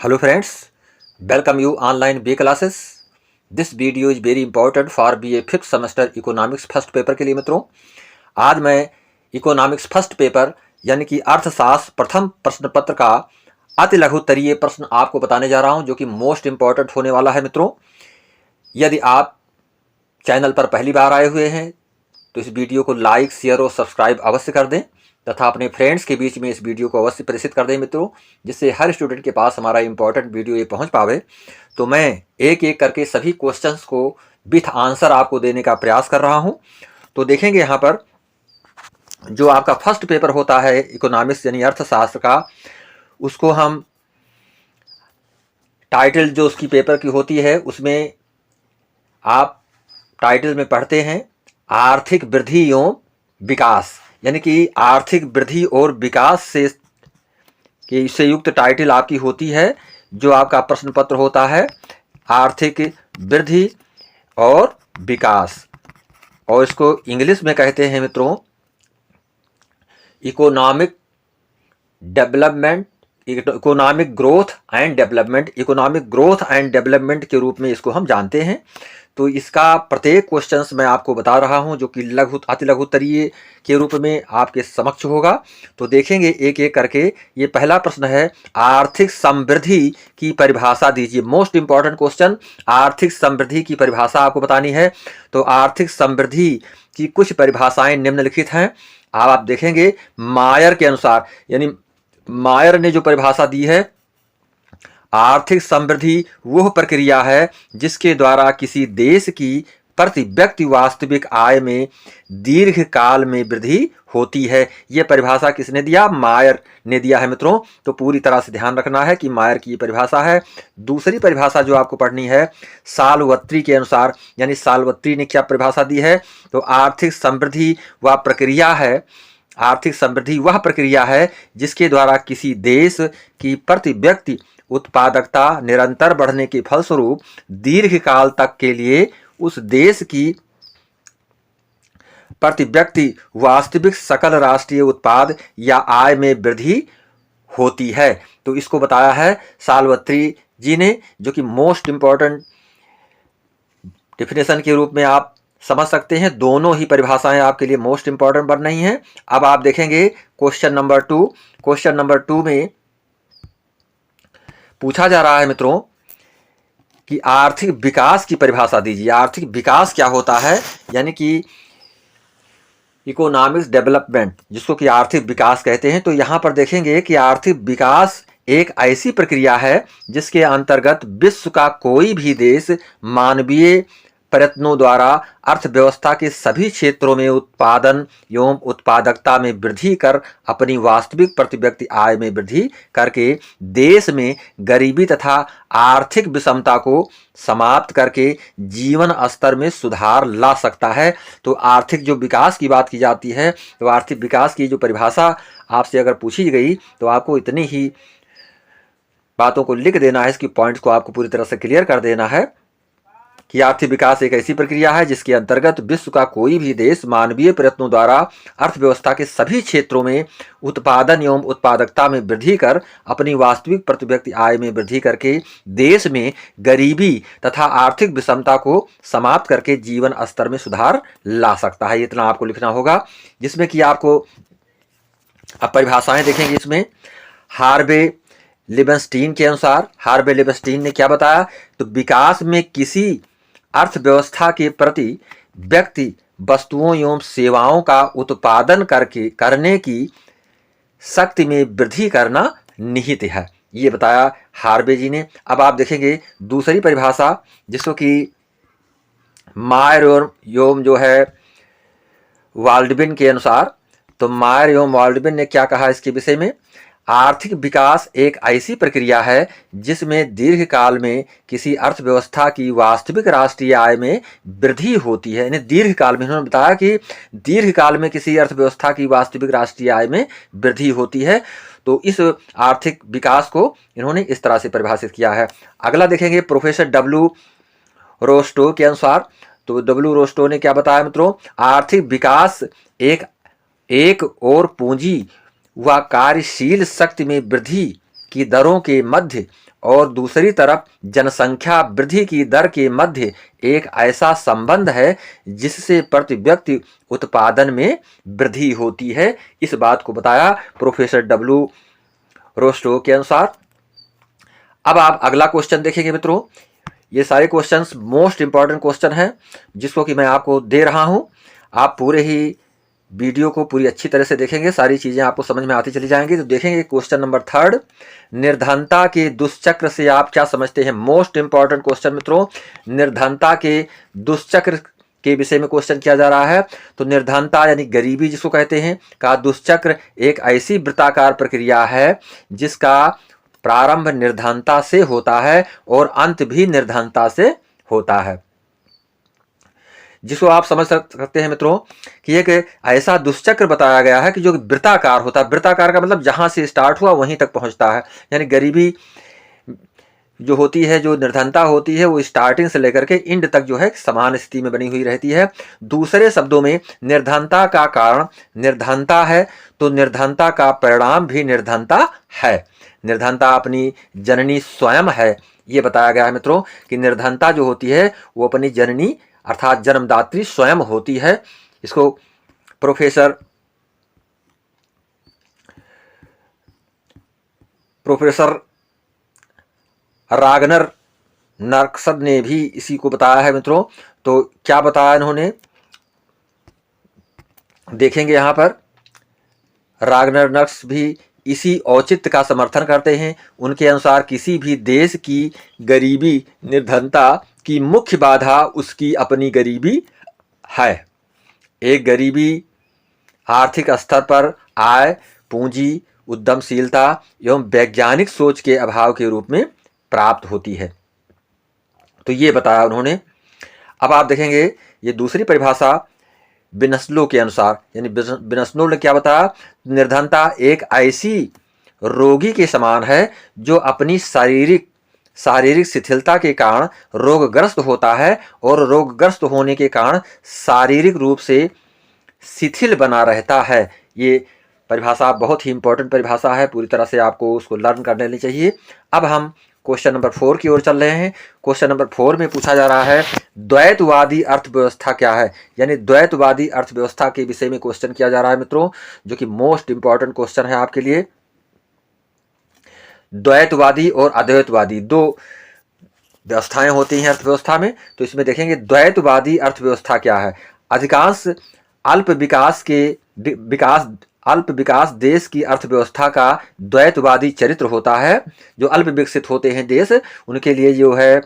Hello friends, welcome you online B classes. This video is very important for BA 5th semester economics first paper के लिए मित्रों। आज मैं economics first paper यानी कि अर्थशास्त्र प्रथम प्रश्न पत्र का अति लघुत्तरीय प्रश्न आपको बताने जा रहा हूं, जो कि मोस्ट इम्पॉर्टेंट होने वाला है मित्रों। यदि आप चैनल पर पहली बार आए हुए हैं तो इस वीडियो को लाइक, शेयर और सब्सक्राइब अवश्य कर दें तथा अपने फ्रेंड्स के बीच में इस वीडियो को अवश्य प्रेषित कर दें मित्रों, जिससे हर स्टूडेंट के पास हमारा इंपॉर्टेंट वीडियो ये पहुंच पावे। तो मैं एक एक करके सभी क्वेश्चंस को विथ आंसर आपको देने का प्रयास कर रहा हूं। तो देखेंगे यहाँ पर जो आपका फर्स्ट पेपर होता है इकोनॉमिक्स यानी अर्थशास्त्र का, उसको हम टाइटल जो उसकी पेपर की होती है उसमें आप टाइटल में पढ़ते हैं आर्थिक वृद्धि एवं विकास, यानी कि आर्थिक वृद्धि और विकास से युक्त टाइटल आपकी होती है। जो आपका प्रश्न पत्र होता है आर्थिक वृद्धि और विकास, और इसको इंग्लिश में कहते हैं मित्रों economic development, economic growth and development, economic growth and development के रूप में इसको हम जानते हैं। तो इसका प्रत्येक क्वेश्चंस मैं आपको बता रहा हूं जो कि अति लघुत्तरीय के रूप में आपके समक्ष होगा। तो देखेंगे एक एक करके। ये पहला प्रश्न है आर्थिक समृद्धि की परिभाषा दीजिए। मोस्ट इंपॉर्टेंट क्वेश्चन, आर्थिक समृद्धि की परिभाषा आपको बतानी है। तो आर्थिक समृद्धि की कुछ परिभाषाएं निम्नलिखित हैं। आप देखेंगे मायर के अनुसार, यानी मायर ने जो परिभाषा दी है, आर्थिक समृद्धि वह प्रक्रिया है जिसके द्वारा किसी देश की प्रति व्यक्ति वास्तविक आय में दीर्घ काल में वृद्धि होती है। यह परिभाषा किसने दिया? मायर ने दिया है मित्रों। तो पूरी तरह से ध्यान रखना है कि मायर की परिभाषा है। दूसरी परिभाषा जो आपको पढ़नी है साल्वत्री के अनुसार, यानी साल्वत्री ने क्या परिभाषा दी है? तो आर्थिक समृद्धि वह प्रक्रिया है, आर्थिक समृद्धि वह प्रक्रिया है जिसके द्वारा किसी देश की प्रति व्यक्ति उत्पादकता निरंतर बढ़ने के फलस्वरूप दीर्घकाल तक के लिए उस देश की प्रति व्यक्ति वास्तविक सकल राष्ट्रीय उत्पाद या आय में वृद्धि होती है। तो इसको बताया है साल्वत्री जी ने, जो कि मोस्ट इंपॉर्टेंट डेफिनेशन के रूप में आप समझ सकते हैं। दोनों ही परिभाषाएं आपके लिए मोस्ट इंपॉर्टेंट बन रही हैं। अब आप देखेंगे क्वेश्चन नंबर 2। क्वेश्चन नंबर 2 में पूछा जा रहा है मित्रों कि आर्थिक विकास की परिभाषा दीजिए। आर्थिक विकास क्या होता है? यानी कि इकोनॉमिक्स डेवलपमेंट, जिसको कि आर्थिक विकास कहते हैं। तो यहाँ पर देखेंगे कि आर्थिक विकास एक ऐसी प्रक्रिया है जिसके अंतर्गत विश्व का कोई भी देश मानवीय प्रयत्नों द्वारा अर्थव्यवस्था के सभी क्षेत्रों में उत्पादन एवं उत्पादकता में वृद्धि कर अपनी वास्तविक प्रति व्यक्ति आय में वृद्धि करके देश में गरीबी तथा आर्थिक विषमता को समाप्त करके जीवन स्तर में सुधार ला सकता है। तो आर्थिक जो विकास की बात की जाती है, तो आर्थिक विकास की जो परिभाषा आपसे अगर पूछी गई तो आपको इतनी ही बातों को लिख देना है, इसकी पॉइंट्स को आपको पूरी तरह से क्लियर कर देना है कि आर्थिक विकास एक ऐसी प्रक्रिया है जिसके अंतर्गत विश्व का कोई भी देश मानवीय प्रयत्नों द्वारा अर्थव्यवस्था के सभी क्षेत्रों में उत्पादन एवं उत्पादकता में वृद्धि कर अपनी वास्तविक प्रति व्यक्ति आय में वृद्धि करके देश में गरीबी तथा आर्थिक विषमता को समाप्त करके जीवन स्तर में सुधार ला सकता है। इतना आपको लिखना होगा, जिसमें कि आपको अब परिभाषाएं देखेंगे। इसमें हार्वे लिबेनस्टीन के अनुसार, हार्वे लिबेनस्टीन ने क्या बताया? तो विकास में किसी अर्थव्यवस्था के प्रति व्यक्ति वस्तुओं एवं सेवाओं का उत्पादन करने की शक्ति में वृद्धि करना निहित है। ये बताया हार्वे जी ने। अब आप देखेंगे दूसरी परिभाषा, जिसको कि मायर एवं जो है वाल्डबिन के अनुसार। तो मायर एवं वाल्डबिन ने क्या कहा इसके विषय में? आर्थिक विकास एक ऐसी प्रक्रिया है जिसमें दीर्घकाल में किसी अर्थव्यवस्था की वास्तविक राष्ट्रीय आय में वृद्धि होती है। यानी दीर्घकाल में, उन्होंने बताया कि दीर्घकाल में किसी अर्थव्यवस्था की वास्तविक राष्ट्रीय आय में वृद्धि होती है। तो इस आर्थिक विकास को इन्होंने इस तरह से परिभाषित किया है। अगला देखेंगे प्रोफेसर डब्ल्यू रोस्टो के अनुसार। तो डब्ल्यू रोस्टो ने क्या बताया मित्रों? आर्थिक विकास एक और पूंजी व कार्यशील शक्ति में वृद्धि की दरों के मध्य और दूसरी तरफ जनसंख्या वृद्धि की दर के मध्य एक ऐसा संबंध है जिससे प्रति व्यक्ति उत्पादन में वृद्धि होती है। इस बात को बताया प्रोफेसर डब्ल्यू रोस्टो के अनुसार। अब आप अगला क्वेश्चन देखेंगे मित्रों। ये सारे क्वेश्चंस मोस्ट इंपॉर्टेंट क्वेश्चन हैं जिसको कि मैं आपको दे रहा हूं। आप पूरे ही वीडियो को पूरी अच्छी तरह से देखेंगे, सारी चीजें आपको समझ में आती चली जाएंगी। तो देखेंगे क्वेश्चन नंबर 3, निर्धनता के दुष्चक्र से आप क्या समझते हैं। मोस्ट इंपॉर्टेंट क्वेश्चन मित्रों, निर्धनता के दुष्चक्र के विषय में क्वेश्चन किया जा रहा है। तो निर्धनता यानी गरीबी जिसको कहते हैं का दुष्चक्र एक ऐसी वृत्ताकार प्रक्रिया है जिसका प्रारंभ निर्धनता से होता है और अंत भी निर्धनता से होता है, जिसको आप समझ सकते हैं मित्रों कि एक ऐसा दुष्चक्र बताया गया है कि जो वृत्ताकार होता है। वृत्ताकार का मतलब जहां से स्टार्ट हुआ वहीं तक पहुंचता है। यानी गरीबी जो होती है, जो निर्धनता होती है, वो स्टार्टिंग से लेकर के एंड तक जो है समान स्थिति में बनी हुई रहती है। दूसरे शब्दों में निर्धनता का कारण निर्धनता है तो निर्धनता का परिणाम भी निर्धनता है। निर्धनता अपनी जननी स्वयं है, ये बताया गया है मित्रों कि निर्धनता जो होती है वो अपनी जननी अर्थात जन्मदात्री स्वयं होती है। इसको प्रोफेसर रागनर नर्क्सद ने भी इसी को बताया है मित्रों। तो क्या बताया इन्होंने, देखेंगे यहां पर। रागनर नर्क्स भी इसी औचित्य का समर्थन करते हैं। उनके अनुसार किसी भी देश की गरीबी निर्धनता की मुख्य बाधा उसकी अपनी गरीबी है। एक गरीबी आर्थिक स्तर पर आय, पूंजी, उद्यमशीलता एवं वैज्ञानिक सोच के अभाव के रूप में प्राप्त होती है। तो ये बताया उन्होंने। अब आप देखेंगे ये दूसरी परिभाषा बिनस्लो के अनुसार, यानी बिनस्लो ने क्या बताया, निर्धनता एक ऐसी रोगी के समान है जो अपनी शारीरिक शिथिलता के कारण रोगग्रस्त होता है और रोगग्रस्त होने के कारण शारीरिक रूप से शिथिल बना रहता है। ये परिभाषा बहुत ही इंपॉर्टेंट परिभाषा है, पूरी तरह से आपको उसको लर्न कर लेनी चाहिए। अब हम क्वेश्चन नंबर 4 की ओर चल रहे हैं। क्वेश्चन नंबर 4 में पूछा जा रहा है द्वैतवादी अर्थव्यवस्था क्या है। यानी द्वैतवादी अर्थव्यवस्था के विषय में क्वेश्चन किया जा रहा है मित्रों, जो कि मोस्ट इंपॉर्टेंट क्वेश्चन है आपके लिए। द्वैतवादी और अद्वैतवादी दो व्यवस्थाएं होती हैं अर्थव्यवस्था में। तो इसमें देखेंगे द्वैतवादी अर्थव्यवस्था क्या है। अधिकांश अल्प विकास देश की अर्थव्यवस्था का द्वैतवादी चरित्र होता है। जो अल्प विकसित होते हैं देश, उनके लिए जो है,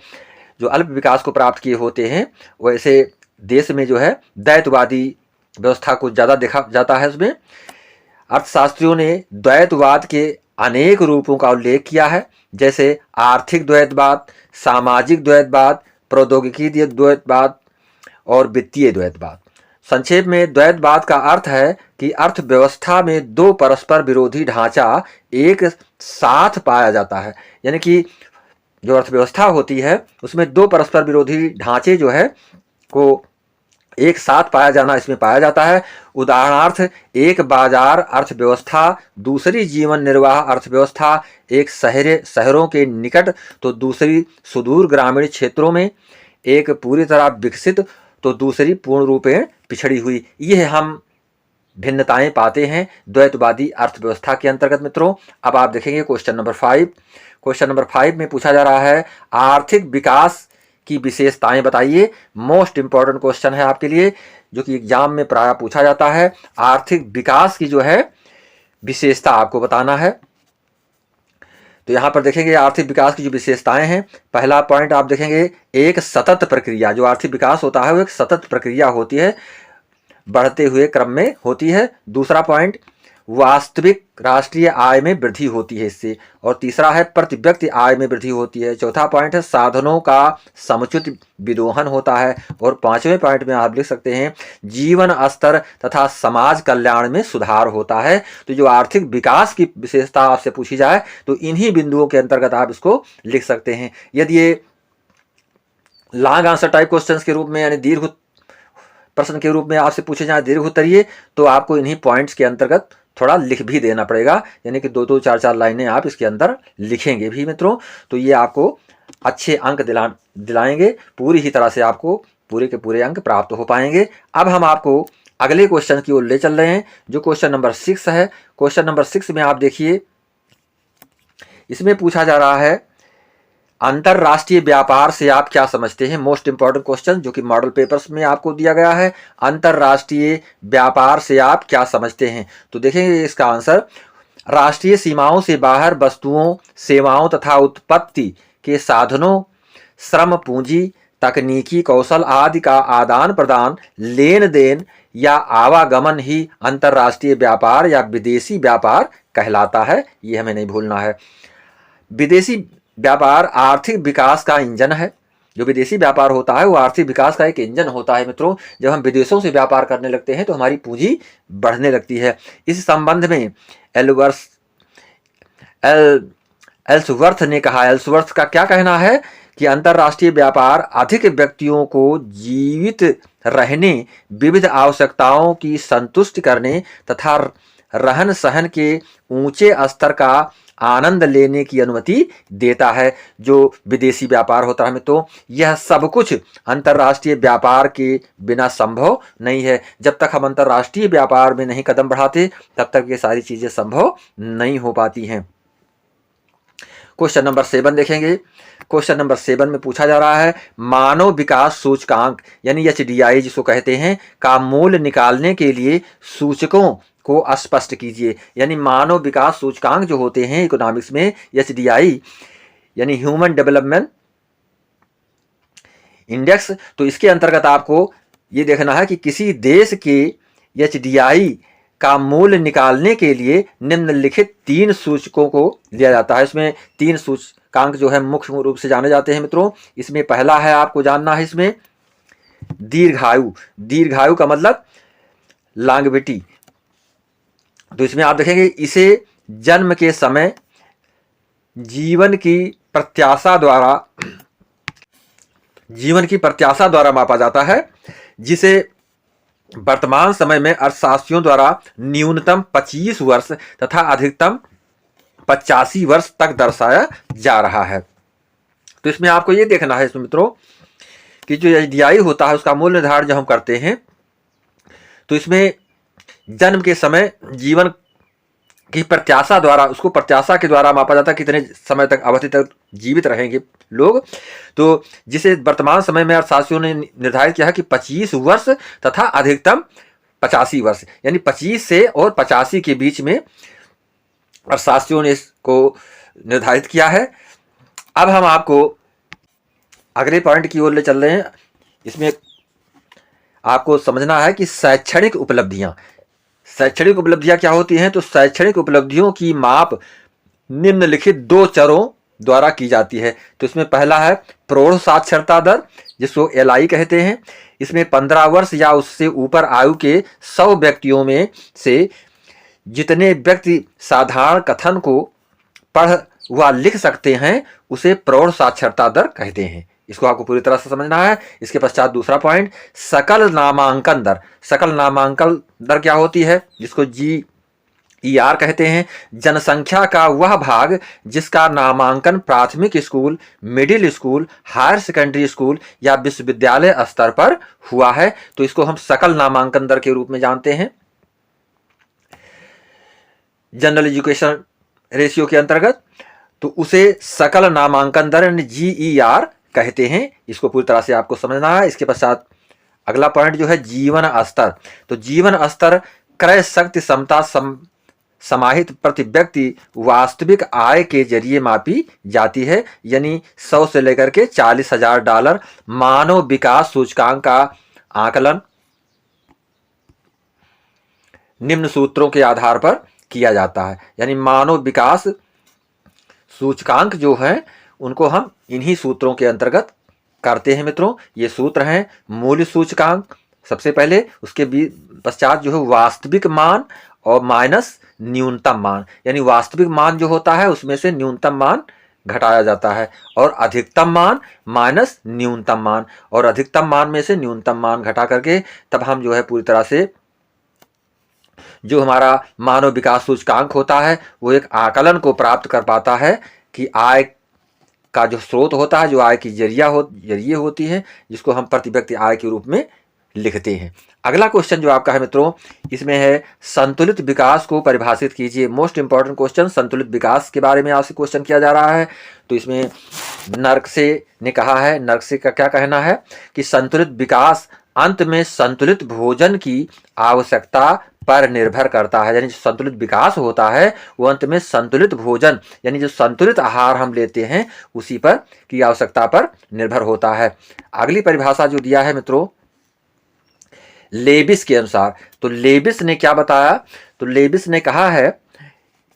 जो अल्प विकास को प्राप्त किए होते हैं, वैसे देश में जो है द्वैतवादी व्यवस्था को ज़्यादा देखा जाता है। उसमें अर्थशास्त्रियों ने द्वैतवाद के अनेक रूपों का उल्लेख किया है, जैसे आर्थिक द्वैतवाद, सामाजिक द्वैतवाद, प्रौद्योगिकी द्वैतवाद और वित्तीय द्वैतवाद। संक्षेप में द्वैतवाद का अर्थ है कि अर्थव्यवस्था में दो परस्पर विरोधी ढांचा एक साथ पाया जाता है। यानी कि जो अर्थव्यवस्था होती है उसमें दो परस्पर विरोधी ढांचे जो है को एक साथ पाया जाना इसमें पाया जाता है। उदाहरणार्थ, एक बाजार अर्थव्यवस्था, दूसरी जीवन निर्वाह अर्थव्यवस्था, एक शहरों के निकट तो दूसरी सुदूर ग्रामीण क्षेत्रों में, एक पूरी तरह विकसित तो दूसरी पूर्ण रूपेण पिछड़ी हुई। यह हम भिन्नताएं पाते हैं द्वैतवादी अर्थव्यवस्था के अंतर्गत मित्रों। अब आप देखेंगे क्वेश्चन नंबर 5। क्वेश्चन नंबर 5 में पूछा जा रहा है आर्थिक विकास की विशेषताएं बताइए। मोस्ट इंपॉर्टेंट क्वेश्चन है आपके लिए, जो कि एग्जाम में प्राय पूछा जाता है। आर्थिक विकास की जो है विशेषता आपको बताना है। तो यहां पर देखेंगे आर्थिक विकास की जो विशेषताएं हैं। पहला पॉइंट आप देखेंगे एक सतत प्रक्रिया। जो आर्थिक विकास होता है वो एक सतत प्रक्रिया होती है, बढ़ते हुए क्रम में होती है। दूसरा पॉइंट वास्तविक राष्ट्रीय आय में वृद्धि होती है इससे। और तीसरा है प्रति व्यक्ति आय में वृद्धि होती है। चौथा पॉइंट है साधनों का समुचित विदोहन होता है। और पांचवें पॉइंट में आप लिख सकते हैं जीवन स्तर तथा समाज कल्याण में सुधार होता है। तो जो आर्थिक विकास की विशेषता आपसे पूछी जाए तो इन्हीं बिंदुओं के अंतर्गत आप इसको लिख सकते हैं। यदि ये लॉन्ग आंसर टाइप क्वेश्चन के रूप में यानी दीर्घ प्रश्न के रूप में आपसे पूछे जाए दीर्घ उत्तरीय, तो आपको इन्हीं पॉइंट्स के अंतर्गत थोड़ा लिख भी देना पड़ेगा, यानी कि 2-2 4-4 लाइनें आप इसके अंदर लिखेंगे भी मित्रों, तो ये आपको अच्छे अंक दिलाएंगे, पूरी ही तरह से आपको पूरे के पूरे अंक प्राप्त हो पाएंगे। अब हम आपको अगले क्वेश्चन की ओर ले चल रहे हैं, जो क्वेश्चन नंबर 6 है। क्वेश्चन नंबर 6 में आप देखिए, इसमें पूछा जा रहा है अंतरराष्ट्रीय व्यापार से आप क्या समझते हैं। मोस्ट इंपॉर्टेंट क्वेश्चन जो कि मॉडल पेपर्स में आपको दिया गया है, अंतरराष्ट्रीय व्यापार से आप क्या समझते हैं। तो देखेंगे इसका आंसर, राष्ट्रीय सीमाओं से बाहर वस्तुओं, सेवाओं तथा उत्पत्ति के साधनों, श्रम, पूंजी, तकनीकी कौशल आदि का आदान प्रदान, लेन देन या आवागमन ही अंतरराष्ट्रीय व्यापार या विदेशी व्यापार कहलाता है। ये हमें नहीं भूलना है। विदेशी व्यापार आर्थिक विकास का इंजन है। जो विदेशी व्यापार होता है वो आर्थिक विकास का एक इंजन होता है मित्रों। जब हम विदेशों से व्यापार करने लगते हैं तो हमारी पूंजी बढ़ने लगती है। इस संबंध में एल्सवर्थ ने कहा, एल्सवर्थ का क्या कहना है कि अंतरराष्ट्रीय व्यापार अधिक व्यक्तियों को जीवित रहने, विविध आवश्यकताओं की संतुष्टि करने तथा रहन सहन के ऊंचे स्तर का आनंद लेने की अनुमति देता है। जो विदेशी व्यापार होता है तो यह सब कुछ अंतरराष्ट्रीय व्यापार के बिना संभव नहीं है। जब तक हम अंतरराष्ट्रीय व्यापार में नहीं कदम बढ़ाते तब तक ये सारी चीजें संभव नहीं हो पाती हैं। क्वेश्चन नंबर 7 देखेंगे। क्वेश्चन नंबर 7 में पूछा जा रहा है मानव विकास सूचकांक यानी HDI जिसको कहते हैं का मूल्य निकालने के लिए सूचकों को स्पष्ट कीजिए। यानी मानव विकास सूचकांक जो होते हैं इकोनॉमिक्स में, HDI यानी ह्यूमन डेवलपमेंट इंडेक्स, तो इसके अंतर्गत आपको ये देखना है कि किसी देश के HDI का मूल्य निकालने के लिए निम्नलिखित 3 सूचकों को लिया जाता है। इसमें 3 सूचकांक जो है मुख्य रूप से जाने जाते हैं मित्रों। इसमें पहला है, आपको जानना है इसमें दीर्घायु। दीर्घायु का मतलब लॉन्गेविटी। तो इसमें आप देखेंगे इसे जन्म के समय जीवन की प्रत्याशा द्वारा मापा जाता है, जिसे वर्तमान समय में अर्थशास्त्रियों द्वारा न्यूनतम 25 वर्ष तथा अधिकतम 85 वर्ष तक दर्शाया जा रहा है। तो इसमें आपको ये देखना है इसमें मित्रों कि जो HDI होता है उसका मूल्य निर्धारण जब हम करते हैं तो इसमें जन्म के समय जीवन की प्रत्याशा द्वारा, उसको प्रत्याशा के द्वारा मापा जाता है कितने समय तक, अवधि तक जीवित रहेंगे लोग। तो जिसे वर्तमान समय में अर्थशास्त्रियों ने निर्धारित किया है कि 25 वर्ष तथा अधिकतम 85 वर्ष, यानी 25 से और 85 के बीच में अर्थशास्त्रियों ने इसको निर्धारित किया है। अब हम आपको अगले पॉइंट की ओर ले चल रहे हैं। इसमें आपको समझना है कि शैक्षणिक उपलब्धियां क्या होती हैं। तो शैक्षणिक उपलब्धियों की माप निम्नलिखित 2 चरों द्वारा की जाती है। तो इसमें पहला है प्रौढ़ साक्षरता दर जिसको LI कहते हैं। इसमें 15 वर्ष या उससे ऊपर आयु के 100 व्यक्तियों में से जितने व्यक्ति साधारण कथन को पढ़ व लिख सकते हैं उसे प्रौढ़ साक्षरता दर कहते हैं। इसको आपको पूरी तरह से समझना है। इसके पश्चात दूसरा पॉइंट सकल नामांकन दर। सकल नामांकन दर क्या होती है, जिसको GER कहते हैं। जनसंख्या का वह भाग जिसका नामांकन प्राथमिक school, middle school, higher secondary school या विश्वविद्यालय स्तर पर हुआ है, तो इसको हम सकल नामांकन दर के रूप में जानते हैं जनरल एजुकेशन रेशियो के अंतर्गत। तो उसे सकल नामांकन दर यानी GER कहते हैं। इसको पूरी तरह से आपको समझना है। इसके पश्चात अगला पॉइंट जो है जीवन स्तर। तो जीवन स्तर क्रय शक्ति क्षमता समाहित प्रति व्यक्ति वास्तविक आय के जरिए मापी जाती है, यानी 100 से लेकर के $40,000 मानव विकास सूचकांक का आकलन निम्न सूत्रों के आधार पर किया जाता है। यानी मानव विकास सूचकांक जो है उनको हम इन्हीं सूत्रों के अंतर्गत करते हैं मित्रों। ये सूत्र हैं मूल्य सूचकांक सबसे पहले, उसके पश्चात जो है वास्तविक मान और माइनस न्यूनतम मान, यानी वास्तविक मान जो होता है उसमें से न्यूनतम मान घटाया जाता है, और अधिकतम मान माइनस न्यूनतम मान, और अधिकतम मान में से न्यूनतम मान घटा करके तब हम जो है पूरी तरह से जो हमारा मानव विकास सूचकांक होता है वो एक आकलन को प्राप्त कर पाता है कि आय का जो स्रोत होता है, जो आय की जरिए होती है, जिसको हम प्रति व्यक्ति आय के रूप में लिखते हैं। अगला क्वेश्चन जो आपका है मित्रों, इसमें है संतुलित विकास को परिभाषित कीजिए। मोस्ट इंपॉर्टेंट क्वेश्चन, संतुलित विकास के बारे में आपसे क्वेश्चन किया जा रहा है। तो इसमें नरकसे ने कहा है, नरकसे का क्या कहना है कि संतुलित विकास अंत में संतुलित भोजन की आवश्यकता पर निर्भर करता है। यानी जो संतुलित विकास होता है वो अंत में संतुलित भोजन, यानी जो संतुलित आहार हम लेते हैं उसी पर की आवश्यकता पर निर्भर होता है। अगली परिभाषा जो दिया है मित्रों लेबिस के अनुसार, तो लेबिस ने क्या बताया, तो लेबिस ने कहा है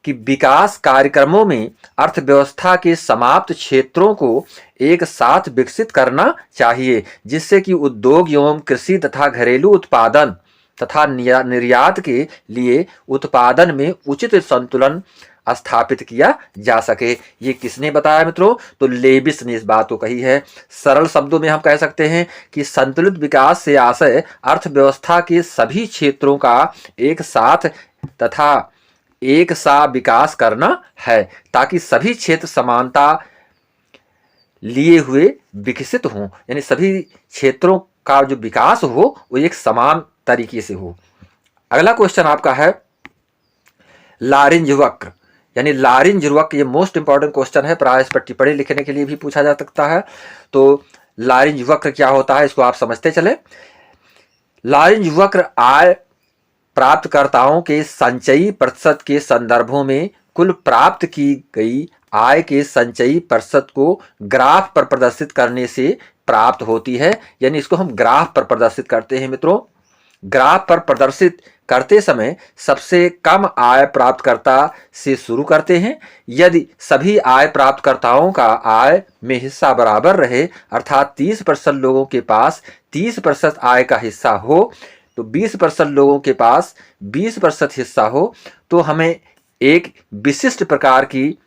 कि विकास कार्यक्रमों में अर्थव्यवस्था के समाप्त क्षेत्रों को एक साथ विकसित करना चाहिए, जिससे कि उद्योग एवं कृषि तथा घरेलू उत्पादन तथा निर्यात के लिए उत्पादन में उचित संतुलन स्थापित किया जा सके। ये किसने बताया मित्रों, तो लेबिस ने इस बात को कही है। सरल शब्दों में हम कह सकते हैं कि संतुलित विकास से आशय अर्थव्यवस्था के सभी क्षेत्रों का एक साथ तथा एक सा विकास करना है, ताकि सभी क्षेत्र समानता लिए हुए विकसित हों, यानी सभी क्षेत्रों का जो विकास हो वो एक समान तरीके से हो। अगला क्वेश्चन आपका है लारिंज वक्र, यानी लारिंज वक्र, ये मोस्ट इंपॉर्टेंट क्वेश्चन है, प्राय इस पर टिप्पणी लिखने के लिए भी पूछा जा सकता है। तो लारिंज वक्र क्या होता है इसको आप समझते चले। लारिंज वक्र आय प्राप्तकर्ताओं के संचयी प्रतिशत के संदर्भों में कुल प्राप्त की गई आय के संचयी प्रतिशत को ग्राफ पर प्रदर्शित करने से प्राप्त होती है। यानी इसको हम ग्राफ पर प्रदर्शित करते हैं मित्रों। ग्राफ पर प्रदर्शित करते समय सबसे कम आय प्राप्तकर्ता से शुरू करते हैं। यदि सभी आय प्राप्तकर्ताओं का आय में हिस्सा बराबर रहे, अर्थात 30% लोगों के पास 30% आय का हिस्सा हो, तो 20% लोगों के पास 20% हिस्सा हो, तो हमें एक विशिष्ट प्रकार की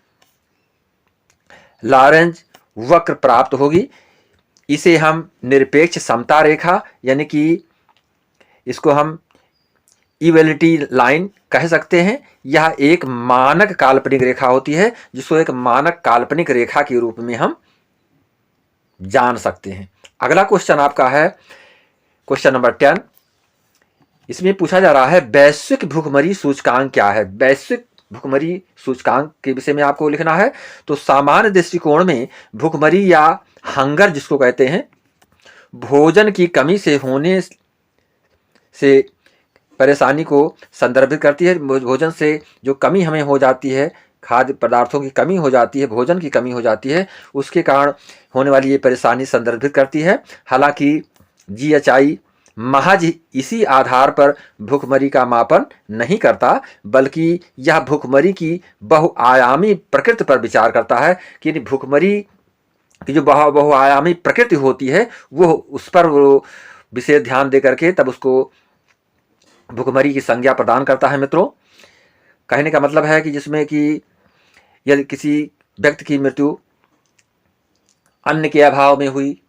लारेंज वक्र प्राप्त होगी। इसे हम निरपेक्ष समता रेखा, यानी कि इसको हम इक्वलिटी लाइन कह सकते हैं। यह एक मानक काल्पनिक रेखा होती है, जिसको एक मानक काल्पनिक रेखा के रूप में हम जान सकते हैं। अगला क्वेश्चन आपका है क्वेश्चन नंबर 10। इसमें पूछा जा रहा है वैश्विक भुखमरी सूचकांक क्या है। वैश्विक भुखमरी सूचकांक के विषय में आपको लिखना है। तो सामान्य दृष्टिकोण में भुखमरी या हंगर जिसको कहते हैं, भोजन की कमी से होने से परेशानी को संदर्भित करती है। भोजन से जो कमी हमें हो जाती है, खाद्य पदार्थों की कमी हो जाती है, भोजन की कमी हो जाती है, उसके कारण होने वाली ये परेशानी संदर्भित करती है। हालांकि GHI महज इसी आधार पर भुखमरी का मापन नहीं करता, बल्कि यह भुखमरी की बहुआयामी प्रकृति पर विचार करता है कि भुखमरी की जो बहुआयामी प्रकृति होती है वो उस पर वो विशेष ध्यान दे करके तब उसको भुखमरी की संज्ञा प्रदान करता है। मित्रों, कहने का मतलब है कि जिसमें कि यदि किसी व्यक्ति की मृत्यु अन्न के अभाव में हुई,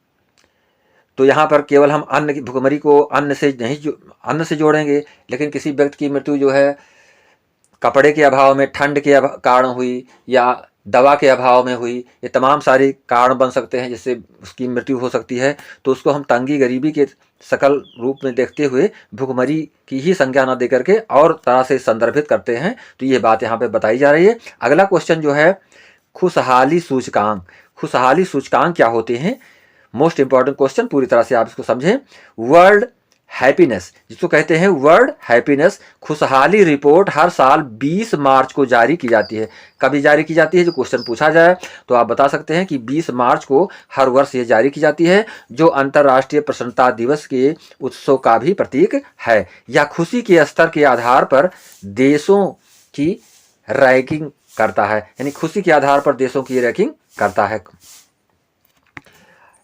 तो यहाँ पर केवल हम अन्न की भुखमरी को अन्न से जोड़ेंगे, लेकिन किसी व्यक्ति की मृत्यु जो है कपड़े के अभाव में, ठंड के कारण हुई या दवा के अभाव में हुई, ये तमाम सारे कारण बन सकते हैं जिससे उसकी मृत्यु हो सकती है। तो उसको हम तंगी गरीबी के सकल रूप में देखते हुए भुखमरी की ही संज्ञा न देकर के और तरह से संदर्भित करते हैं। तो ये बात यहाँ पे बताई जा रही है। अगला क्वेश्चन जो है खुशहाली सूचकांक। खुशहाली सूचकांक क्या होते हैं, मोस्ट इंपॉर्टेंट क्वेश्चन, पूरी तरह से आप इसको समझें। वर्ल्ड हैप्पीनेस जिसको कहते हैं, वर्ल्ड हैप्पीनेस खुशहाली रिपोर्ट हर साल 20 मार्च को जारी की जाती है। कभी जारी की जाती है, जो क्वेश्चन पूछा जाए तो आप बता सकते हैं कि 20 मार्च को हर वर्ष ये जारी की जाती है, जो अंतर्राष्ट्रीय प्रसन्नता दिवस के उत्सव का भी प्रतीक है। यह खुशी के स्तर के आधार पर देशों की रैंकिंग करता है, यानी खुशी के आधार पर देशों की रैंकिंग करता है।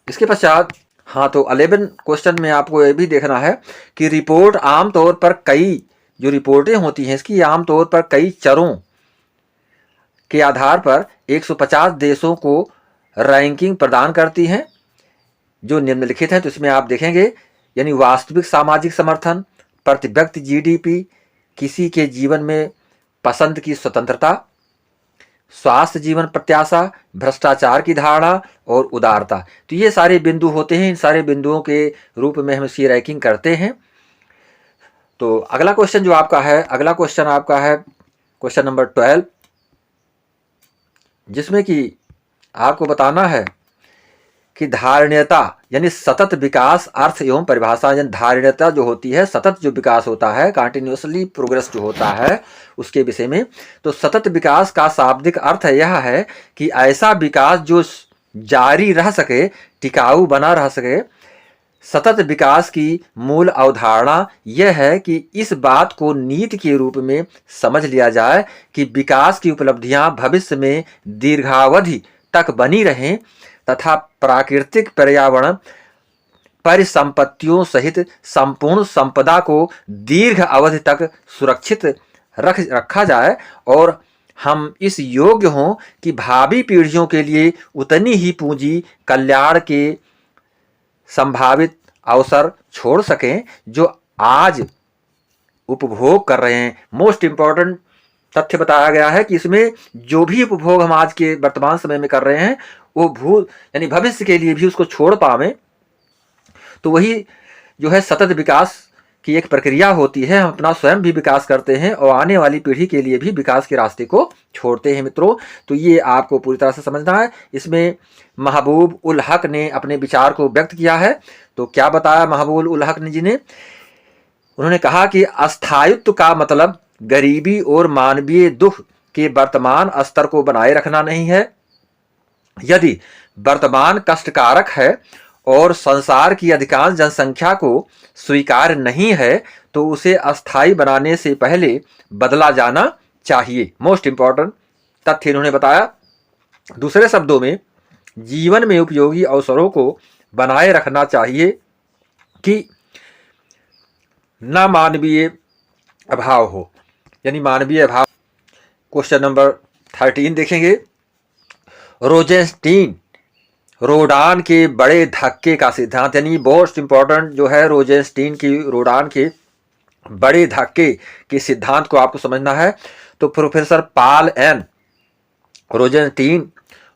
इसके पश्चात हाँ, तो 11 क्वेश्चन में आपको ये भी देखना है कि रिपोर्ट आमतौर पर कई जो रिपोर्टें होती हैं इसकी आमतौर पर कई चरों के आधार पर 150 देशों को रैंकिंग प्रदान करती हैं जो निम्नलिखित हैं। तो इसमें आप देखेंगे यानी वास्तविक सामाजिक समर्थन, प्रति व्यक्ति GDP, किसी के जीवन में पसंद की स्वतंत्रता, स्वास्थ्य जीवन प्रत्याशा, भ्रष्टाचार की धारणा और उदारता। तो ये सारे बिंदु होते हैं। इन सारे बिंदुओं के रूप में हम इसकी रैंकिंग करते हैं। तो अगला क्वेश्चन जो आपका है, अगला क्वेश्चन आपका है क्वेश्चन नंबर 12, जिसमें कि आपको बताना है कि धारणीयता यानी सतत विकास अर्थ एवं परिभाषा। यानी धारणीयता जो होती है, सतत जो विकास होता है, कंटिन्यूअसली प्रोग्रेस जो होता है, उसके विषय में। तो सतत विकास का शाब्दिक अर्थ यह है कि ऐसा विकास जो जारी रह सके, टिकाऊ बना रह सके। सतत विकास की मूल अवधारणा यह है कि इस बात को नीति के रूप में समझ लिया जाए कि विकास की उपलब्धियां भविष्य में दीर्घावधि तक बनी रहें तथा प्राकृतिक पर्यावरण परिसंपत्तियों सहित संपूर्ण संपदा को दीर्घ अवधि तक सुरक्षित रखा जाए और हम इस योग्य हों कि भावी पीढ़ियों के लिए उतनी ही पूंजी कल्याण के संभावित अवसर छोड़ सकें जो आज उपभोग कर रहे हैं। मोस्ट इंपॉर्टेंट तथ्य बताया गया है कि इसमें जो भी उपभोग हम आज के वर्तमान समय में कर रहे हैं वो यानी भविष्य के लिए भी उसको छोड़ पावें। तो वही जो है सतत विकास की एक प्रक्रिया होती है। हम अपना स्वयं भी विकास करते हैं और आने वाली पीढ़ी के लिए भी विकास के रास्ते को छोड़ते हैं मित्रों। तो ये आपको पूरी तरह से समझना है। इसमें महबूब उल हक ने अपने विचार को व्यक्त किया है। तो क्या बताया महबूब उल हक जी ने? उन्होंने कहा कि अस्थायित्व का मतलब गरीबी और मानवीय दुख के वर्तमान स्तर को बनाए रखना नहीं है। यदि वर्तमान कष्टकारक है और संसार की अधिकांश जनसंख्या को स्वीकार नहीं है तो उसे अस्थायी बनाने से पहले बदला जाना चाहिए। मोस्ट इंपॉर्टेंट तथ्य इन्होंने बताया। दूसरे शब्दों में जीवन में उपयोगी अवसरों को बनाए रखना चाहिए कि न मानवीय अभाव हो, यानी मानवीय अभाव। क्वेश्चन नंबर 13 देखेंगे। रोजेंस्टीन रोडान के बड़े धक्के का सिद्धांत, यानी मोस्ट इंपॉर्टेंट जो है रोजेंस्टीन की रोडान के बड़े धक्के के सिद्धांत को आपको समझना है। तो प्रोफेसर पॉल एन रोजेंस्टीन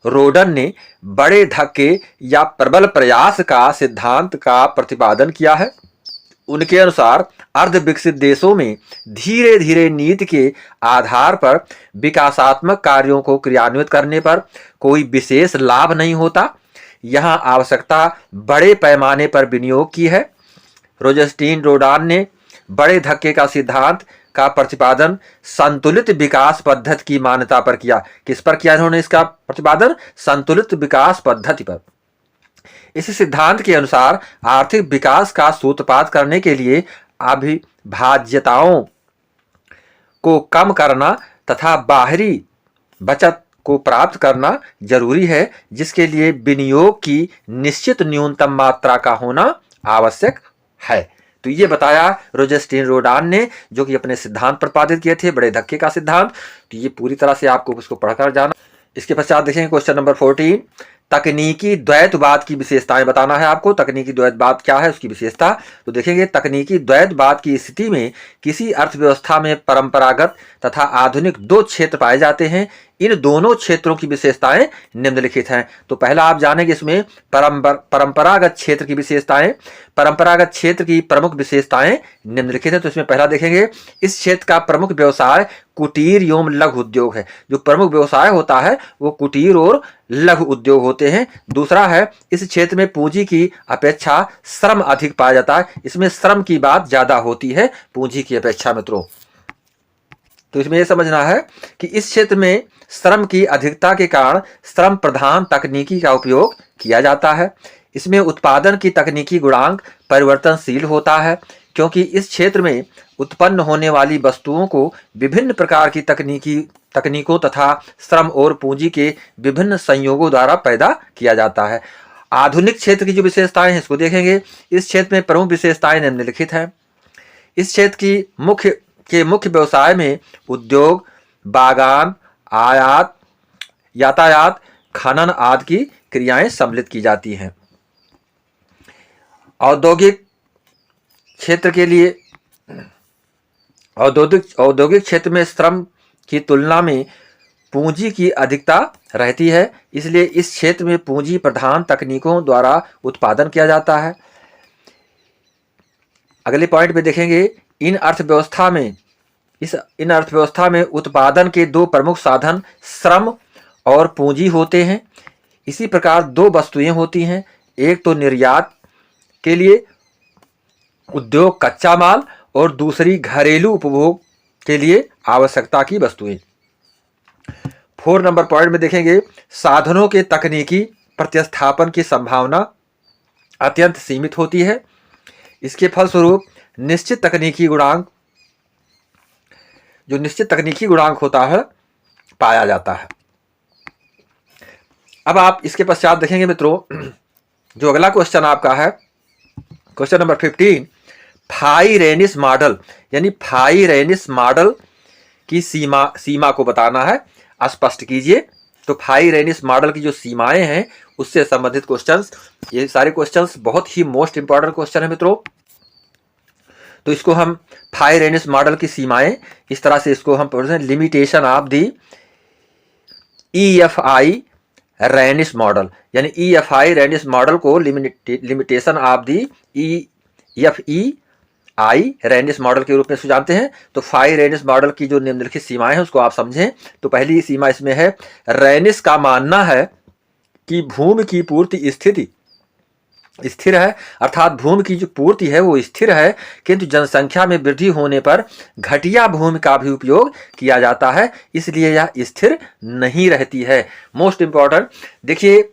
रोडन ने बड़े धक्के या प्रबल प्रयास का सिद्धांत का प्रतिपादन किया है। उनके अनुसार अर्ध विकसित देशों में धीरे धीरे नीति के आधार पर विकासात्मक कार्यों को क्रियान्वित करने पर कोई विशेष लाभ नहीं होता। यहां आवश्यकता बड़े पैमाने पर विनियोग की है। रोजेंस्टीन रोडान ने बड़े धक्के का सिद्धांत का प्रतिपादन संतुलित विकास पद्धति की मान्यता पर किया। किस पर किया इन्होंने इसका प्रतिपादन? संतुलित विकास पद्धति पर। इस सिद्धांत के अनुसार आर्थिक विकास का सूत्रपात करने के लिए अविभाज्यताओं को कम करना तथा बाहरी बचत को प्राप्त करना जरूरी है, जिसके लिए विनियोग की निश्चित न्यूनतम मात्रा का होना आवश्यक है। तो ये बताया रोजेंस्टीन रोडान ने, जो कि अपने सिद्धांत प्रतिपादित किए थे, बड़े धक्के का सिद्धांत। तो ये पूरी तरह से आपको उसको पढ़कर जाना। इसके पश्चात देखेंगे क्वेश्चन नंबर 14, तकनीकी द्वैतवाद की विशेषताएं बताना है आपको। तकनीकी द्वैतवाद क्या है, उसकी विशेषता। तो देखेंगे तकनीकी द्वैतवाद की स्थिति में किसी अर्थव्यवस्था में परंपरागत तथा आधुनिक दो क्षेत्र पाए जाते हैं। इन दोनों क्षेत्रों की विशेषताएं निम्नलिखित हैं। तो पहला आप जानेंगे इसमें परंपरागत क्षेत्र की विशेषताएं। परंपरागत क्षेत्र की प्रमुख विशेषताएं निम्नलिखित है। तो इसमें पहला देखेंगे, इस क्षेत्र का प्रमुख व्यवसाय कुटीर एवं लघु उद्योग है। जो प्रमुख व्यवसाय होता है वो कुटीर और लघु उद्योग होते हैं। दूसरा है, इस क्षेत्र में पूंजी की अपेक्षा श्रम अधिक पाया जाता है। इसमें श्रम की बात ज्यादा होती है पूंजी की अपेक्षा मित्रों। तो इसमें यह समझना है कि इस क्षेत्र में श्रम की अधिकता के कारण श्रम प्रधान तकनीकी का उपयोग किया जाता है। इसमें उत्पादन की तकनीकी गुणांक परिवर्तनशील होता है, क्योंकि इस क्षेत्र में उत्पन्न होने वाली वस्तुओं को विभिन्न प्रकार की तकनीकों तथा श्रम और पूंजी के विभिन्न संयोगों द्वारा पैदा किया जाता है। आधुनिक क्षेत्र की जो विशेषताएं हैं इसको देखेंगे। इस क्षेत्र में प्रमुख विशेषताएं निम्नलिखित हैं। इस क्षेत्र की मुख्य व्यवसाय में उद्योग, बागान, आयात, यातायात, खनन आदि की क्रियाएं सम्मिलित की जाती हैं। औद्योगिक क्षेत्र के लिए औद्योगिक औद्योगिक क्षेत्र में श्रम की तुलना में पूंजी की अधिकता रहती है, इसलिए इस क्षेत्र में पूंजी प्रधान तकनीकों द्वारा उत्पादन किया जाता है। अगले पॉइंट पे देखेंगे, इन अर्थव्यवस्था में उत्पादन के दो प्रमुख साधन श्रम और पूंजी होते हैं। इसी प्रकार दो वस्तुएं होती हैं, एक तो निर्यात के लिए उद्योग कच्चा माल और दूसरी घरेलू उपभोग के लिए आवश्यकता की वस्तुएं। 4 नंबर पॉइंट में देखेंगे, साधनों के तकनीकी प्रतिस्थापन की संभावना अत्यंत सीमित होती है। इसके फलस्वरूप निश्चित तकनीकी गुणांक होता है पाया जाता है। अब आप इसके पश्चात देखेंगे मित्रों, जो अगला क्वेश्चन आपका है, क्वेश्चन नंबर 15, फाई-रेनिस मॉडल, यानी फाई-रेनिस मॉडल की सीमा को बताना है, स्पष्ट कीजिए। तो फाई-रेनिस मॉडल की जो सीमाएं हैं उससे संबंधित क्वेश्चंस, ये सारे क्वेश्चंस बहुत ही मोस्ट इंपॉर्टेंट क्वेश्चन है मित्रों। तो इसको हम फाई-रेनिस मॉडल की सीमाएं इस तरह से इसको हम पढ़ते हैं, limitation of the EFI Ranis model, यानी EFI रेनिस मॉडल को limitation of the EFEI Ranis model के रूप में जानते हैं। तो फाई-रेनिस मॉडल की जो निम्नलिखित सीमाएं हैं उसको आप समझें। तो पहली सीमा इसमें है, रेनिस का मानना है कि भूमि की पूर्ति स्थिर है, अर्थात भूमि की जो पूर्ति है वो स्थिर है, किंतु जनसंख्या में वृद्धि होने पर घटिया भूमि का भी उपयोग किया जाता है, इसलिए यह स्थिर नहीं रहती है। मोस्ट इंपॉर्टेंट, देखिए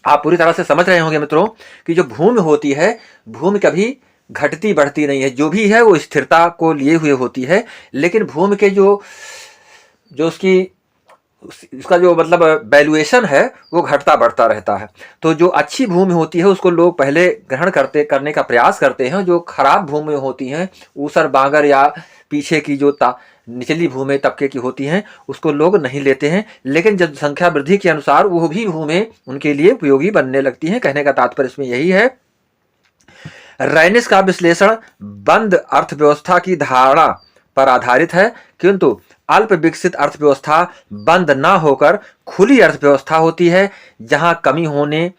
आप पूरी तरह से समझ रहे होंगे मित्रों कि जो भूमि होती है, भूमि कभी घटती बढ़ती नहीं है, जो भी है वो स्थिरता को लिए हुए होती है। लेकिन भूमि के जो इसका जो मतलब वैल्यूएशन है वो घटता बढ़ता रहता है। तो जो अच्छी भूमि होती है उसको लोग पहले ग्रहण करने का प्रयास करते हैं, जो खराब भूमि होती हैं, ऊसर बांगर या पीछे की जो निचली भूमि तबके की होती हैं उसको लोग नहीं लेते हैं। लेकिन जनसंख्या वृद्धि के अनुसार वो भी भूमि उनके लिए उपयोगी बनने लगती हैं। कहने का तात्पर्य इसमें यही है। रेनिस का विश्लेषण बंद अर्थव्यवस्था की धारणा पर आधारित है, किंतु अल्प विकसित अर्थव्यवस्था बंद न होकर खुली अर्थव्यवस्था होती है, जहां कमी होने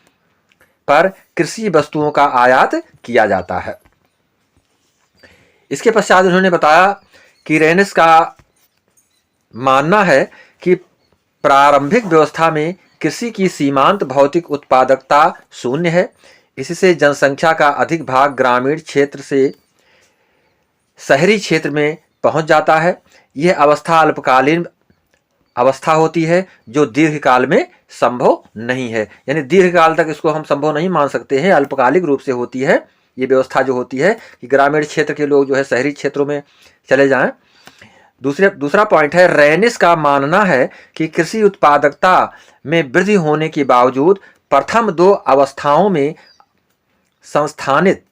पर कृषि वस्तुओं का आयात किया जाता है। इसके पश्चात उन्होंने बताया कि रेनिस का मानना है कि प्रारंभिक व्यवस्था में कृषि की सीमांत भौतिक उत्पादकता शून्य है, इससे जनसंख्या का अधिक भाग ग्रामीण क्षेत्र से शहरी क्षेत्र में पहुंच जाता है। यह अवस्था अल्पकालीन अवस्था होती है जो दीर्घकाल में संभव नहीं है, यानी दीर्घकाल तक इसको हम संभव नहीं मान सकते हैं, अल्पकालिक रूप से होती है ये व्यवस्था जो होती है कि ग्रामीण क्षेत्र के लोग जो है शहरी क्षेत्रों में चले जाएं। दूसरा पॉइंट है, रेनिस का मानना है कि कृषि उत्पादकता में वृद्धि होने के बावजूद प्रथम दो अवस्थाओं में संस्थानित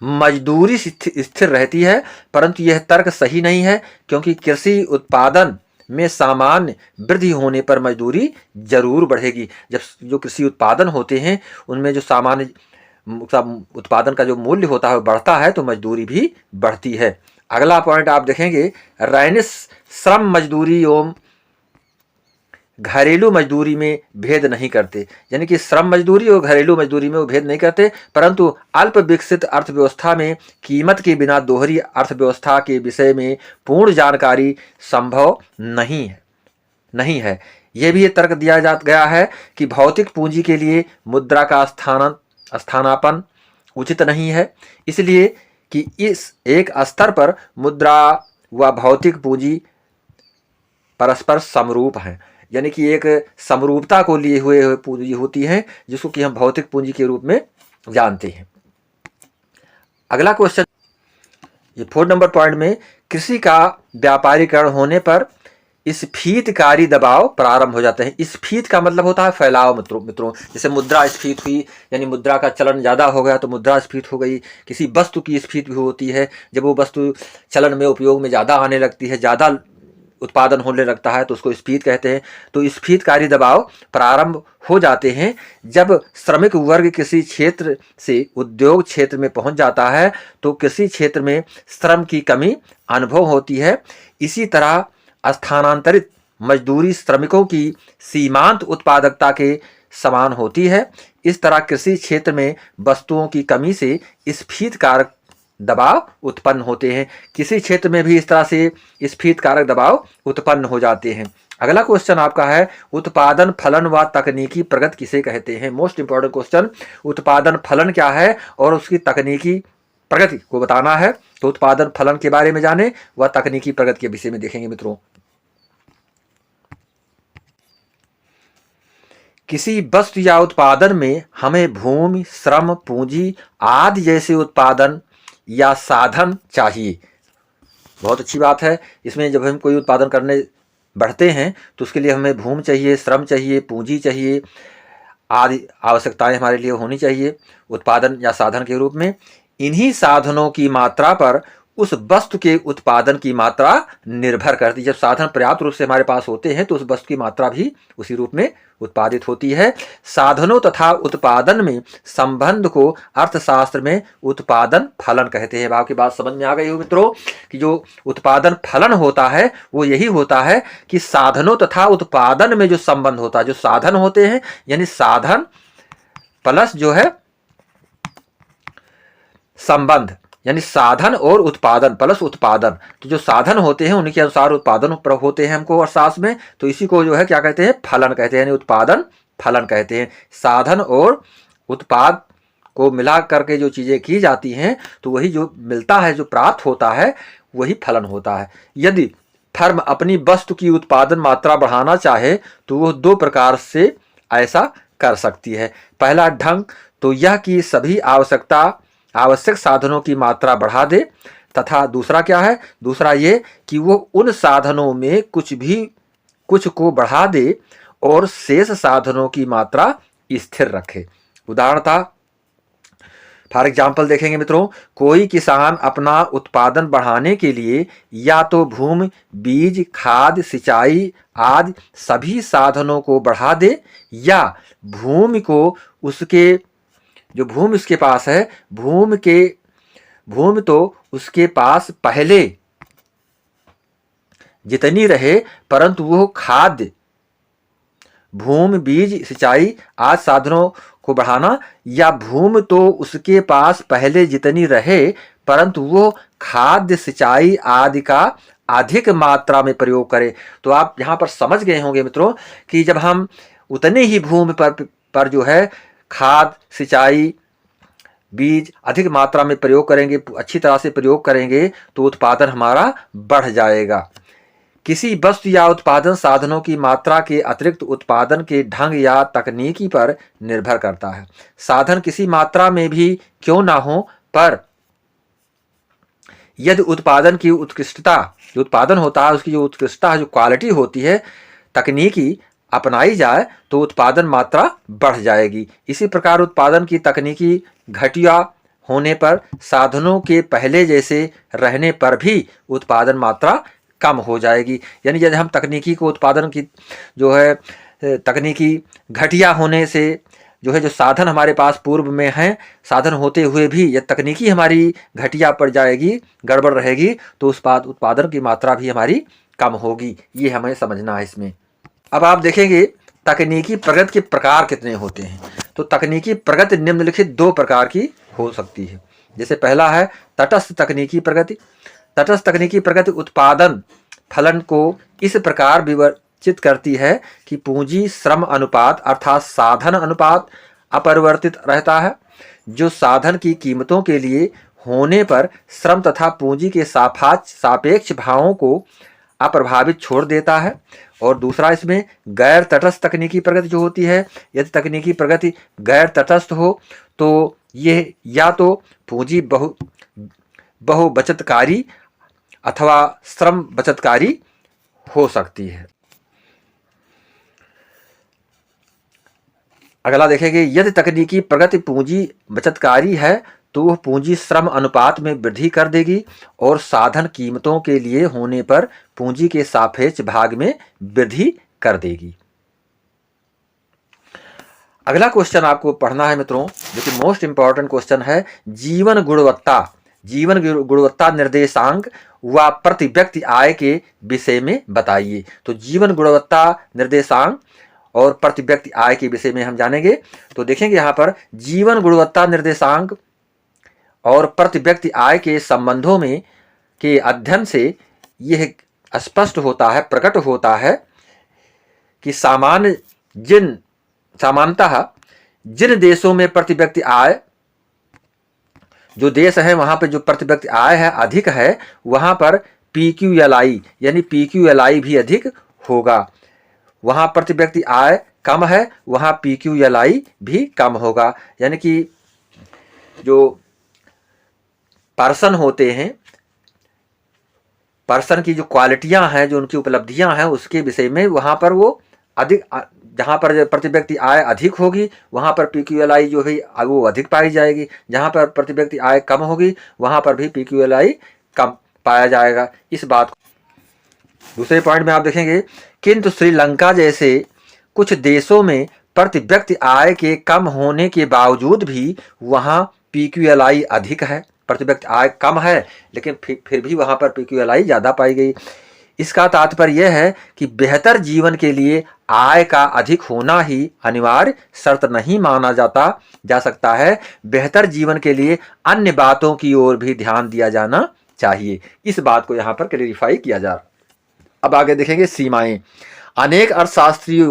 मजदूरी स्थिर रहती है, परंतु यह तर्क सही नहीं है, क्योंकि कृषि उत्पादन में सामान्य वृद्धि होने पर मजदूरी जरूर बढ़ेगी। जब जो कृषि उत्पादन होते हैं उनमें जो सामान्य उत्पादन का जो मूल्य होता है वो बढ़ता है, तो मजदूरी भी बढ़ती है। अगला पॉइंट आप देखेंगे, रेनिस श्रम मजदूरी एवं घरेलू मजदूरी में भेद नहीं करते, यानी कि श्रम मजदूरी और घरेलू मजदूरी में वो भेद नहीं करते, परंतु अल्प विकसित अर्थव्यवस्था में कीमत के बिना दोहरी अर्थव्यवस्था के विषय में पूर्ण जानकारी संभव नहीं है। यह भी तर्क दिया गया है कि भौतिक पूंजी के लिए मुद्रा का स्थानापन्न उचित नहीं है, इसलिए कि इस एक स्तर पर मुद्रा व भौतिक पूंजी परस्पर समरूप हैं, यानी कि एक समरूपता को लिए हुए पूंजी होती है जिसको कि हम भौतिक पूंजी के रूप में जानते हैं। अगला क्वेश्चन, ये 4 नंबर पॉइंट में, कृषि का व्यापारीकरण होने पर स्फीतकारी दबाव प्रारंभ हो जाते हैं। स्फीत का मतलब होता है फैलाव मित्रों। जैसे मुद्रा स्फीत हुई, यानी मुद्रा का चलन ज़्यादा हो गया तो मुद्रा स्फीत हो गई। किसी वस्तु की स्फीत भी होती है, जब वो वस्तु चलन में उपयोग में ज़्यादा आने लगती है, ज़्यादा उत्पादन होने लगता है तो उसको स्फीत कहते हैं। तो स्फीतकारी दबाव प्रारंभ हो जाते हैं जब श्रमिक वर्ग किसी क्षेत्र से उद्योग क्षेत्र में पहुंच जाता है तो किसी क्षेत्र में श्रम की कमी अनुभव होती है। इसी तरह स्थानांतरित मजदूरी श्रमिकों की सीमांत उत्पादकता के समान होती है। इस तरह कृषि क्षेत्र में वस्तुओं की कमी से स्फीत कारक दबाव उत्पन्न होते हैं। किसी क्षेत्र में भी इस तरह से स्फीत कारक दबाव उत्पन्न हो जाते हैं। अगला क्वेश्चन आपका है, उत्पादन फलन व तकनीकी प्रगति किसे कहते हैं? मोस्ट इंपॉर्टेंट क्वेश्चन, उत्पादन फलन क्या है और उसकी तकनीकी प्रगति को बताना है। तो उत्पादन फलन के बारे में जाने व तकनीकी प्रगति के विषय में देखेंगे मित्रों। किसी वस्तु या उत्पादन में हमें भूमि, श्रम, पूंजी आदि जैसे उत्पादन या साधन चाहिए। बहुत अच्छी बात है। इसमें जब हम कोई उत्पादन करने बढ़ते हैं तो उसके लिए हमें भूमि चाहिए, श्रम चाहिए, पूंजी चाहिए, आदि आवश्यकताएं हमारे लिए होनी चाहिए उत्पादन या साधन के रूप में। इन्हीं साधनों की मात्रा पर उस वस्तु के उत्पादन की मात्रा निर्भर करती है। जब साधन पर्याप्त रूप से हमारे पास होते हैं तो उस वस्तु की मात्रा भी उसी रूप में उत्पादित होती है। साधनों तथा उत्पादन में संबंध को अर्थशास्त्र में उत्पादन फलन कहते हैं। आपकी बात समझ में आ गई हो मित्रों कि जो उत्पादन फलन होता है वो यही होता है कि साधनों तथा उत्पादन में जो संबंध होता है, जो साधन होते हैं यानी साधन प्लस जो है संबंध, यानी साधन और उत्पादन प्लस उत्पादन, तो जो साधन होते हैं उनके अनुसार उत्पादन होते हैं हमको अर्थशास्त्र में, तो इसी को जो है क्या कहते हैं, फलन कहते हैं, यानी उत्पादन फलन कहते हैं। साधन और उत्पाद को मिला करके जो चीज़ें की जाती हैं तो वही जो मिलता है, जो प्राप्त होता है वही फलन होता है। यदि फर्म अपनी वस्तु की उत्पादन मात्रा बढ़ाना चाहे तो वह दो प्रकार से ऐसा कर सकती है। पहला ढंग तो यह कि सभी आवश्यक साधनों की मात्रा बढ़ा दे, तथा दूसरा क्या है, दूसरा ये कि वो उन साधनों में कुछ को बढ़ा दे और शेष साधनों की मात्रा स्थिर रखे। उदाहरणतः फॉर एग्जाम्पल देखेंगे मित्रों, कोई किसान अपना उत्पादन बढ़ाने के लिए या तो भूमि, बीज, खाद, सिंचाई आदि सभी साधनों को बढ़ा दे या भूमि को उसके जो भूमि उसके पास है, भूमि तो उसके पास पहले जितनी रहे परंतु वो खाद्य, भूमि, बीज, सिंचाई आदि साधनों को बढ़ाना, या भूमि तो उसके पास पहले जितनी रहे परंतु वो खाद्य, सिंचाई आदि का अधिक मात्रा में प्रयोग करे। तो आप यहाँ पर समझ गए होंगे मित्रों कि जब हम उतने ही भूमि पर जो है खाद, सिंचाई, बीज अधिक मात्रा में प्रयोग करेंगे, अच्छी तरह से प्रयोग करेंगे तो उत्पादन हमारा बढ़ जाएगा। किसी वस्तु या उत्पादन साधनों की मात्रा के अतिरिक्त उत्पादन के ढंग या तकनीकी पर निर्भर करता है। साधन किसी मात्रा में भी क्यों ना हो, पर यदि उत्पादन की उत्कृष्टता, जो उत्पादन होता है उसकी जो उत्कृष्टता, जो क्वालिटी होती है, तकनीकी अपनाई जाए तो उत्पादन मात्रा बढ़ जाएगी। इसी प्रकार उत्पादन की तकनीकी घटिया होने पर साधनों के पहले जैसे रहने पर भी उत्पादन मात्रा कम हो जाएगी। यानी यदि हम तकनीकी को उत्पादन की जो है तकनीकी घटिया होने से जो है, जो साधन हमारे पास पूर्व में हैं, साधन होते हुए भी यदि तकनीकी हमारी घटिया पड़ जाएगी, गड़बड़ रहेगी, तो उस उत्पादन की मात्रा भी हमारी कम होगी। ये हमें समझना है इसमें। अब आप देखेंगे तकनीकी प्रगति के प्रकार कितने होते हैं। तो तकनीकी प्रगति निम्नलिखित दो प्रकार की हो सकती है। जैसे पहला है तटस्थ तकनीकी प्रगति। तटस्थ तकनीकी प्रगति उत्पादन फलन को इस प्रकार विवर्चित करती है कि पूंजी श्रम अनुपात अर्थात साधन अनुपात अपरिवर्तित रहता है, जो साधन की कीमतों के लिए होने पर श्रम तथा पूंजी के सापेक्ष भावों को अप्रभावित छोड़ देता है। और दूसरा इसमें गैर तटस्थ तकनीकी प्रगति जो होती है, यदि तकनीकी प्रगति गैर तटस्थ हो तो ये या तो पूंजी बहु बचतकारी अथवा श्रम बचतकारी हो सकती है। अगला देखेंगे, यदि तकनीकी प्रगति पूंजी बचतकारी है तो वह पूंजी श्रम अनुपात में वृद्धि कर देगी और साधन कीमतों के लिए होने पर पूंजी के सापेक्ष भाग में वृद्धि कर देगी। अगला क्वेश्चन आपको पढ़ना है मित्रों, जो कि मोस्ट इंपॉर्टेंट क्वेश्चन है, जीवन गुणवत्ता निर्देशांक व प्रति व्यक्ति आय के विषय में बताइए। तो जीवन गुणवत्ता निर्देशांक और प्रति व्यक्ति आय के विषय में हम जानेंगे। तो देखेंगे यहाँ पर जीवन गुणवत्ता निर्देशांक और प्रति व्यक्ति आय के संबंधों में के अध्ययन से यह स्पष्ट होता है, प्रकट होता है कि सामान्यतः जिन देशों में प्रति व्यक्ति आय, जो देश है वहां पर जो प्रति व्यक्ति आय है अधिक है, वहां पर PQLI यानी PQLI भी अधिक होगा। वहां प्रति व्यक्ति आय कम है, वहां PQLI भी कम होगा। यानी कि जो पर्सन होते हैं, पर्सन की जो क्वालिटियां हैं, जो उनकी उपलब्धियां हैं, उसके विषय में वहां पर वो अधिक, जहाँ पर प्रति व्यक्ति आय अधिक होगी वहाँ पर PQLI जो है वो अधिक पाई जाएगी, जहाँ पर प्रति व्यक्ति आय कम होगी वहाँ पर भी PQLI कम पाया जाएगा। इस बात को दूसरे पॉइंट में आप देखेंगे, किंतु श्रीलंका जैसे कुछ देशों में प्रति व्यक्ति आय के कम होने के बावजूद भी वहाँ PQLI अधिक है। प्रति व्यक्ति आय कम है लेकिन फिर भी वहाँ पर PQLI ज़्यादा पाई गई। इसका तात्पर्य यह है कि बेहतर जीवन के लिए आय का अधिक होना ही अनिवार्य शर्त नहीं माना जा सकता है। बेहतर जीवन के लिए अन्य बातों की ओर भी ध्यान दिया जाना चाहिए। इस बात को यहाँ पर क्लैरिफाई किया जा रहा। अब आगे देखेंगे सीमाएं। अनेक अर्थशास्त्री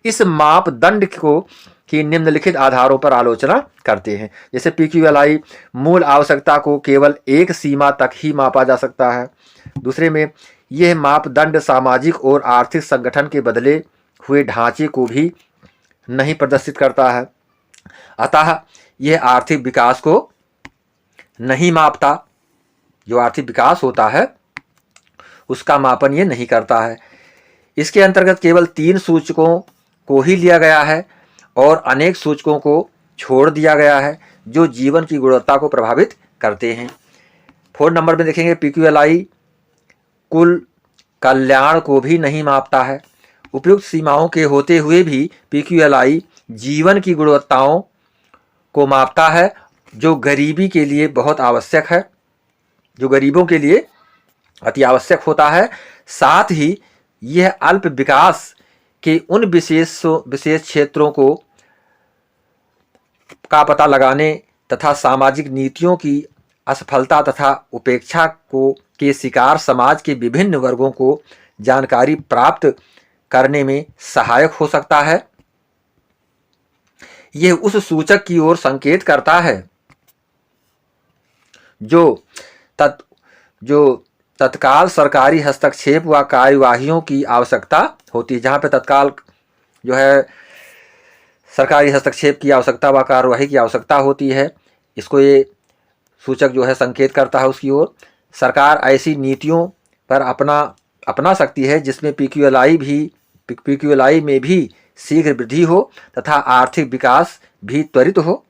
इस मापदंड को की निम्नलिखित आधारों पर आलोचना करते हैं। जैसे PQLI मूल आवश्यकता को केवल एक सीमा तक ही मापा जा सकता है। दूसरे में यह मापदंड सामाजिक और आर्थिक संगठन के बदले हुए ढांचे को भी नहीं प्रदर्शित करता है, अतः यह आर्थिक विकास को नहीं मापता। जो आर्थिक विकास होता है उसका मापन ये नहीं करता है। इसके अंतर्गत केवल 3 सूचकों को ही लिया गया है और अनेक सूचकों को छोड़ दिया गया है जो जीवन की गुणवत्ता को प्रभावित करते हैं। 4 नंबर में देखेंगे PQLI कुल कल्याण को भी नहीं मापता है। उपयुक्त सीमाओं के होते हुए भी PQLI जीवन की गुणवत्ताओं को मापता है जो गरीबी के लिए बहुत आवश्यक है, जो गरीबों के लिए अति आवश्यक होता है। साथ ही यह अल्प विकास के उन विशेष क्षेत्रों का पता लगाने तथा सामाजिक नीतियों की असफलता तथा उपेक्षा के शिकार समाज के विभिन्न वर्गों को जानकारी प्राप्त करने में सहायक हो सकता है। यह उस सूचक की ओर संकेत करता है जो तत्काल सरकारी हस्तक्षेप व कार्यवाहियों की आवश्यकता होती है। जहाँ पे तत्काल जो है सरकारी हस्तक्षेप की आवश्यकता व कार्यवाही की आवश्यकता होती है, इसको ये सूचक जो है संकेत करता है उसकी ओर। सरकार ऐसी नीतियों पर अपना सकती है जिसमें PQLI में भी शीघ्र वृद्धि हो तथा आर्थिक विकास भी त्वरित हो।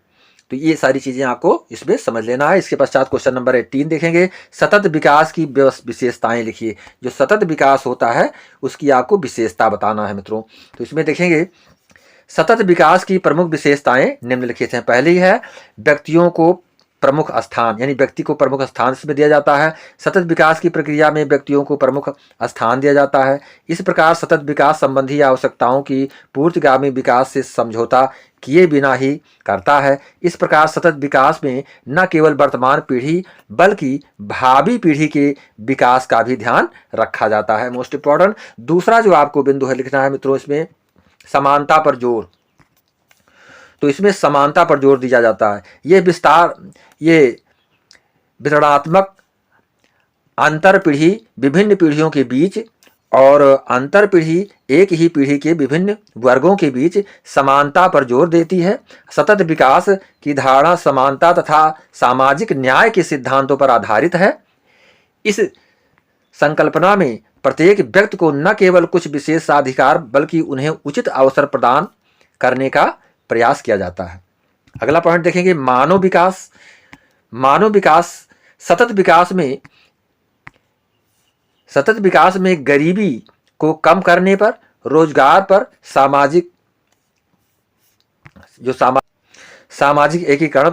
तो ये सारी चीज़ें आपको इसमें समझ लेना है। इसके पश्चात क्वेश्चन नंबर 18 देखेंगे, सतत विकास की विशेषताएं लिखिए। जो सतत विकास होता है उसकी आपको विशेषता बताना है मित्रों। तो इसमें देखेंगे सतत विकास की प्रमुख विशेषताएं निम्नलिखित हैं। पहली है व्यक्तियों को प्रमुख स्थान, यानी व्यक्ति को प्रमुख स्थान इसमें दिया जाता है। सतत विकास की प्रक्रिया में व्यक्तियों को प्रमुख स्थान दिया जाता है। इस प्रकार सतत विकास संबंधी आवश्यकताओं की पूर्वगामी विकास से समझौता किए बिना ही करता है। इस प्रकार सतत विकास में न केवल वर्तमान पीढ़ी बल्कि भावी पीढ़ी के विकास का भी ध्यान रखा जाता है। मोस्ट इंपॉर्टेंट दूसरा जो आपको बिंदु है लिखना है मित्रों, इसमें समानता पर जोर। तो इसमें समानता पर जोर दिया जाता है। ये वितरणात्मक अंतर पीढ़ी विभिन्न पीढ़ियों के बीच और अंतर पीढ़ी एक ही पीढ़ी के विभिन्न वर्गों के बीच समानता पर जोर देती है। सतत विकास की धारणा समानता तथा सामाजिक न्याय के सिद्धांतों पर आधारित है। इस संकल्पना में प्रत्येक व्यक्ति को न केवल कुछ विशेषाधिकार बल्कि उन्हें उचित अवसर प्रदान करने का प्रयास किया जाता है। अगला पॉइंट देखेंगे मानव विकास। मानव विकास सतत विकास में गरीबी को कम करने पर, रोजगार पर, सामाजिक एकीकरण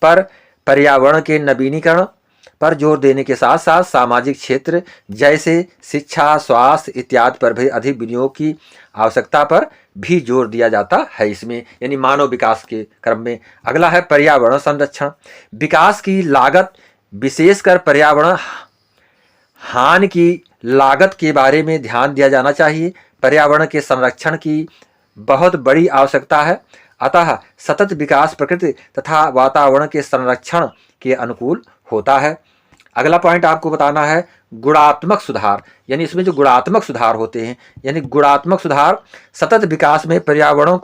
पर, पर्यावरण के नवीनीकरण पर जोर देने के साथ साथ सामाजिक क्षेत्र जैसे शिक्षा, स्वास्थ्य इत्यादि पर भी अधिक विनियोग की आवश्यकता पर भी जोर दिया जाता है इसमें, यानी मानव विकास के क्रम में। अगला है पर्यावरण संरक्षण। विकास की लागत, विशेषकर पर्यावरण हानि की लागत के बारे में ध्यान दिया जाना चाहिए। पर्यावरण के संरक्षण की बहुत बड़ी आवश्यकता है, अतः सतत विकास प्रकृति तथा वातावरण के संरक्षण के अनुकूल होता है। अगला पॉइंट आपको बताना है गुणात्मक सुधार, यानी इसमें जो गुणात्मक सुधार होते हैं, यानी गुणात्मक सुधार सतत विकास में पर्यावरण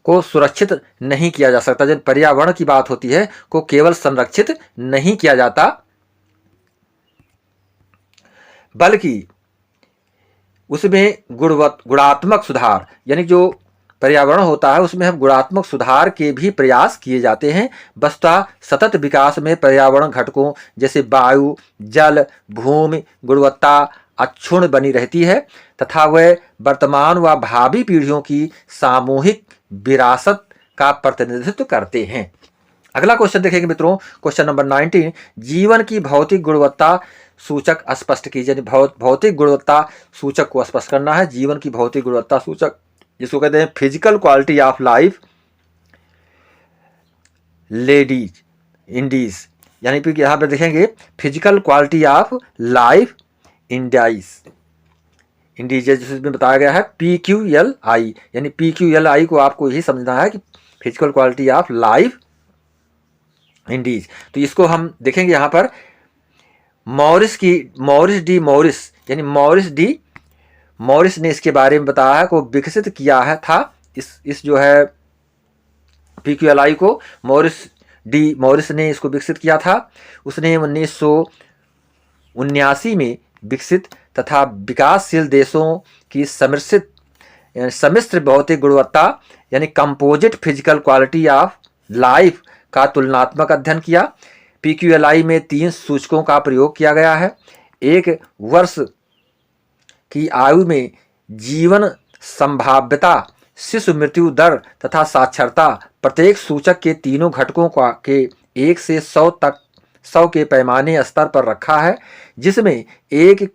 को सुरक्षित नहीं किया जा सकता। जब पर्यावरण की बात होती है को केवल संरक्षित नहीं किया जाता, बल्कि उसमें गुणात्मक सुधार, यानी जो पर्यावरण होता है उसमें हम गुणात्मक सुधार के भी प्रयास किए जाते हैं। वस्तुतः सतत विकास में पर्यावरण घटकों जैसे वायु, जल, भूमि गुणवत्ता अक्षुण्ण बनी रहती है तथा वह वर्तमान व भावी पीढ़ियों की सामूहिक विरासत का प्रतिनिधित्व करते हैं। अगला क्वेश्चन देखेंगे मित्रों, क्वेश्चन नंबर 19, जीवन की भौतिक गुणवत्ता सूचक स्पष्ट कीजिए। भौतिक गुणवत्ता सूचक को स्पष्ट करना है। जीवन की भौतिक गुणवत्ता सूचक जिसको कहते हैं physical quality of life ladies Indies, यानी कि यहां पर देखेंगे physical quality of life Indies जिसमें बताया गया है PQLI, यानी PQLI को आपको यही समझना है कि physical quality of life Indies. तो इसको हम देखेंगे यहां पर मॉरिस ने इसके बारे में बताया है, को विकसित किया है था इस जो है PQLI को मॉरिस ने इसको विकसित किया था। उसने 1979 में विकसित तथा विकासशील देशों की सम्मिश्र भौतिक गुणवत्ता यानी composite physical quality of life का तुलनात्मक अध्ययन किया। PQLI में 3 सूचकों का प्रयोग किया गया है। 1 वर्ष की आयु में जीवन संभाव्यता, शिशु मृत्यु दर तथा साक्षरता। प्रत्येक सूचक के तीनों घटकों के 1 से 100 के पैमाने स्तर पर रखा है, जिसमें 1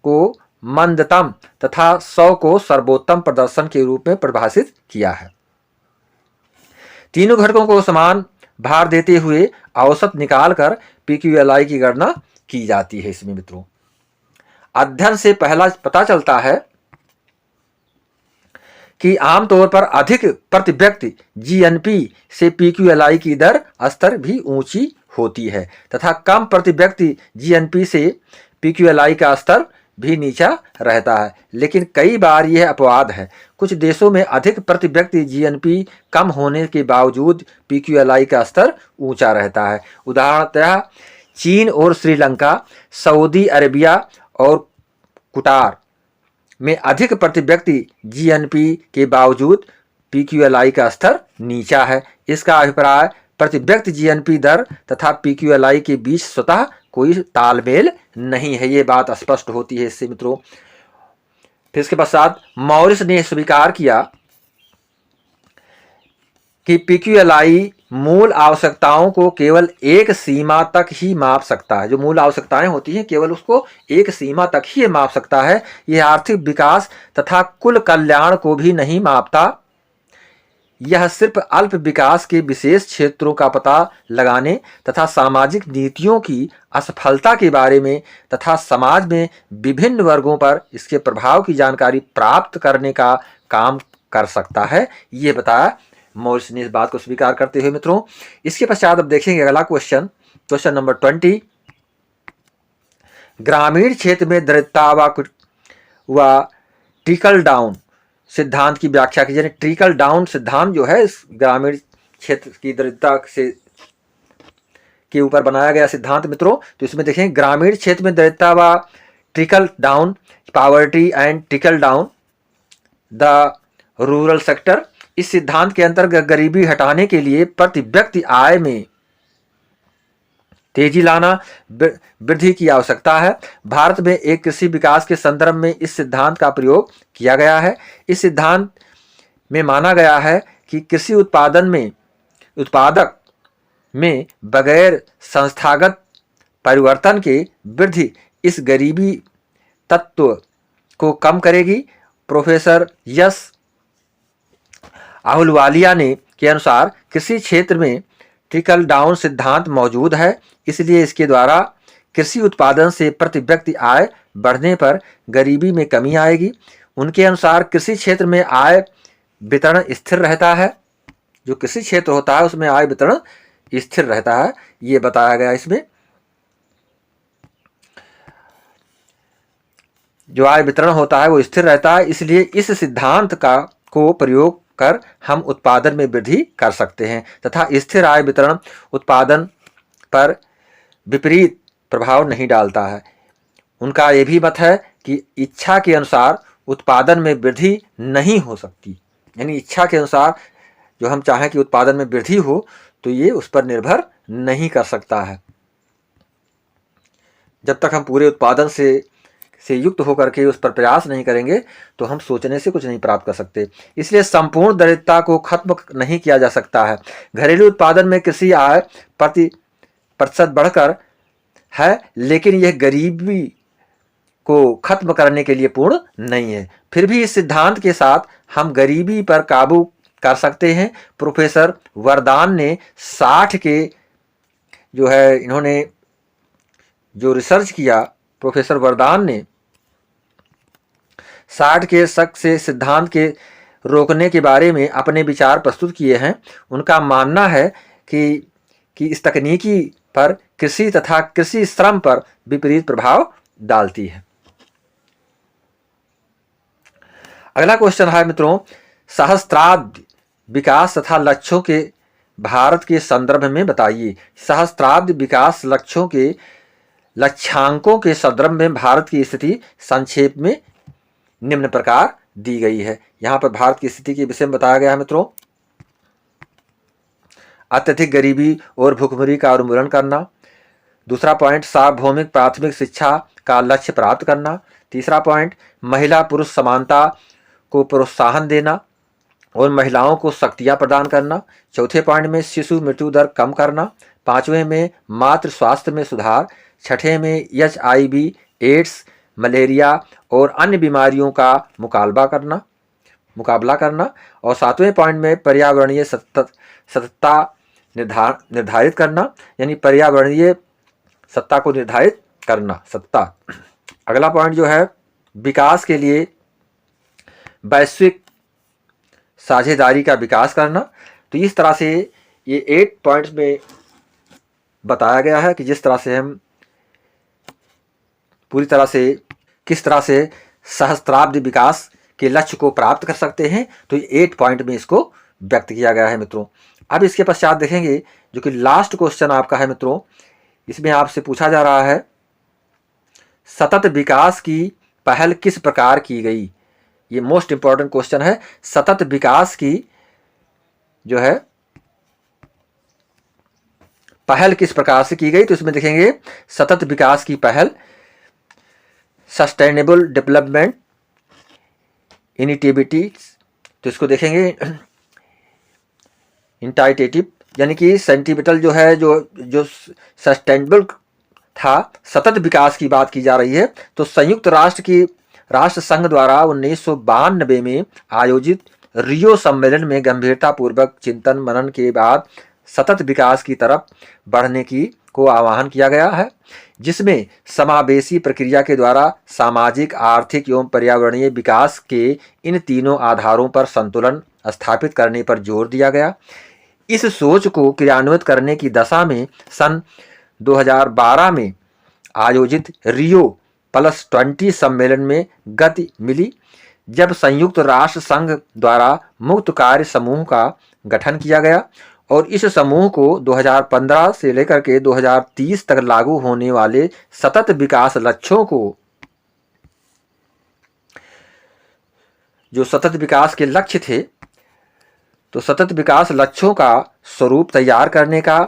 को मंदतम तथा 100 को सर्वोत्तम प्रदर्शन के रूप में परिभाषित किया है। तीनों घटकों को समान भार देते हुए औसत निकालकर PQLI की गणना की जाती है। इसमें मित्रों अध्ययन से पहला पता चलता है कि आमतौर पर अधिक प्रति व्यक्ति GNP से PQLI की दर स्तर भी ऊंची होती है तथा कम प्रति व्यक्ति GNP से PQLI का स्तर भी नीचा रहता है। लेकिन कई बार यह अपवाद है। कुछ देशों में अधिक प्रति व्यक्ति GNP कम होने के बावजूद PQLI का स्तर ऊंचा रहता है। उदाहरणतः चीन और श्रीलंका, सऊदी अरेबिया और कुटार में अधिक प्रति व्यक्ति GNP के बावजूद PQLI का स्तर नीचा है। इसका अभिप्राय प्रति व्यक्ति GNP दर तथा PQLI के बीच स्वतः कोई तालमेल नहीं है। ये बात स्पष्ट होती है इससे मित्रों। फिर इसके पश्चात मॉरिस ने स्वीकार किया कि PQLI मूल आवश्यकताओं को केवल एक सीमा तक ही माप सकता है। जो मूल आवश्यकताएं होती हैं केवल उसको एक सीमा तक ही माप सकता है। यह आर्थिक विकास तथा कुल कल्याण को भी नहीं मापता। यह सिर्फ अल्प विकास के विशेष क्षेत्रों का पता लगाने तथा सामाजिक नीतियों की असफलता के बारे में तथा समाज में विभिन्न वर्गों पर इसके प्रभाव की जानकारी प्राप्त करने का काम कर सकता है। ये बताया मॉरिस ने इस बात को स्वीकार करते हुए मित्रों। इसके पश्चात अब देखेंगे अगला क्वेश्चन नंबर 20, ग्रामीण क्षेत्र में दरिद्रता व ट्रिकल डाउन सिद्धांत की व्याख्या कीजिए। ट्रिकल डाउन सिद्धांत जो है इस ग्रामीण क्षेत्र की दरिद्रता से के ऊपर बनाया गया सिद्धांत मित्रों। तो इसमें देखें ग्रामीण क्षेत्र में दरिद्रता व trickle down, poverty and trickle down the rural sector, इस सिद्धांत के अंतर्गत गरीबी हटाने के लिए प्रति व्यक्ति आय में तेजी लाना, वृद्धि की आवश्यकता है। भारत में एक कृषि विकास के संदर्भ में इस सिद्धांत का प्रयोग किया गया है। इस सिद्धांत में माना गया है कि कृषि उत्पादक में बगैर संस्थागत परिवर्तन के वृद्धि इस गरीबी तत्व को कम करेगी। प्रोफेसर यस आहलुवालिया ने के अनुसार कृषि क्षेत्र में ट्रिकल डाउन सिद्धांत मौजूद है, इसलिए इसके द्वारा कृषि उत्पादन से प्रति व्यक्ति आय बढ़ने पर गरीबी में कमी आएगी। उनके अनुसार कृषि क्षेत्र में आय वितरण स्थिर रहता है। जो कृषि क्षेत्र होता है उसमें आय वितरण स्थिर रहता है, ये बताया गया। इसमें जो आय वितरण होता है वो स्थिर रहता है, इसलिए इस सिद्धांत को प्रयोग कर हम उत्पादन में वृद्धि कर सकते हैं तथा स्थिर आय वितरण उत्पादन पर विपरीत प्रभाव नहीं डालता है। उनका यह भी मत है कि इच्छा के अनुसार उत्पादन में वृद्धि नहीं हो सकती, यानी इच्छा के अनुसार जो हम चाहें कि उत्पादन में वृद्धि हो तो ये उस पर निर्भर नहीं कर सकता है। जब तक हम पूरे उत्पादन से युक्त होकर के उस पर प्रयास नहीं करेंगे तो हम सोचने से कुछ नहीं प्राप्त कर सकते। इसलिए संपूर्ण दरिद्रता को खत्म नहीं किया जा सकता है। घरेलू उत्पादन में कृषि आय प्रतिशत बढ़कर है, लेकिन यह गरीबी को खत्म करने के लिए पूर्ण नहीं है। फिर भी इस सिद्धांत के साथ हम गरीबी पर काबू कर सकते हैं। प्रोफेसर वरदान ने 60 के इन्होंने जो रिसर्च किया, प्रोफेसर वरदान ने 60 के शक से सिद्धांत के रोकने के बारे में अपने विचार प्रस्तुत किए हैं। उनका मानना है कि इस तकनीकी पर कृषि तथा कृषि श्रम पर विपरीत प्रभाव डालती है। अगला क्वेश्चन है मित्रों, सहस्त्राब्दी विकास तथा लक्ष्यों के भारत के संदर्भ में बताइए। सहस्त्राब्दी विकास लक्ष्यों के लक्ष्यांकों के संदर्भ में भारत की स्थिति संक्षेप में निम्न प्रकार दी गई है। यहां पर भारत की स्थिति के विषय में बताया गया है मित्रों। अत्यधिक गरीबी और भुखमरी का उन्मूलन करना। दूसरा पॉइंट, सार्वभौमिक प्राथमिक शिक्षा का लक्ष्य प्राप्त करना। तीसरा पॉइंट, महिला पुरुष समानता को प्रोत्साहन देना और महिलाओं को शक्तियां प्रदान करना। चौथे पॉइंट में शिशु मृत्यु दर कम करना। पांचवें में मातृ स्वास्थ्य में सुधार। छठे में HIV, एड्स, मलेरिया और अन्य बीमारियों का मुकाबला करना। और सातवें पॉइंट में पर्यावरणीय सत्ता निर्धारित करना, यानी पर्यावरणीय सत्ता को निर्धारित करना। अगला पॉइंट जो है, विकास के लिए वैश्विक साझेदारी का विकास करना। तो इस तरह से ये 8 पॉइंट्स में बताया गया है कि जिस तरह से हम पूरी तरह से किस तरह से सहस्त्राब्दी विकास के लक्ष्य को प्राप्त कर सकते हैं। तो ये 8 पॉइंट में इसको व्यक्त किया गया है मित्रों। अब इसके पश्चात देखेंगे जो कि लास्ट क्वेश्चन आपका है मित्रों। इसमें आपसे पूछा जा रहा है, सतत विकास की पहल किस प्रकार की गई। ये मोस्ट इंपॉर्टेंट क्वेश्चन है। सतत विकास की जो है पहल किस प्रकार से की गई। तो इसमें देखेंगे सतत विकास की पहल, सस्टेनेबल डेवलपमेंट इनिटिविटीज, तो इसको देखेंगे इंटाइटेटिव, यानी कि सेंटिमेंटल जो है जो सस्टेनेबल था, सतत विकास की बात की जा रही है। तो संयुक्त राष्ट्र संघ द्वारा 1992 में आयोजित रियो सम्मेलन में गंभीरतापूर्वक चिंतन मनन के बाद सतत विकास की तरफ बढ़ने को आह्वान किया गया है, जिसमें समावेशी प्रक्रिया के द्वारा सामाजिक, आर्थिक एवं पर्यावरणीय विकास के इन तीनों आधारों पर संतुलन स्थापित करने पर जोर दिया गया। इस सोच को क्रियान्वित करने की दशा में सन 2012 में आयोजित रियो +20 सम्मेलन में गति मिली, जब संयुक्त राष्ट्र संघ द्वारा मुक्त कार्य समूह का गठन किया गया और इस समूह को 2015 से लेकर के 2030 तक लागू होने वाले सतत विकास लक्ष्यों को, जो सतत विकास के लक्ष्य थे, तो सतत विकास लक्ष्यों का स्वरूप तैयार करने का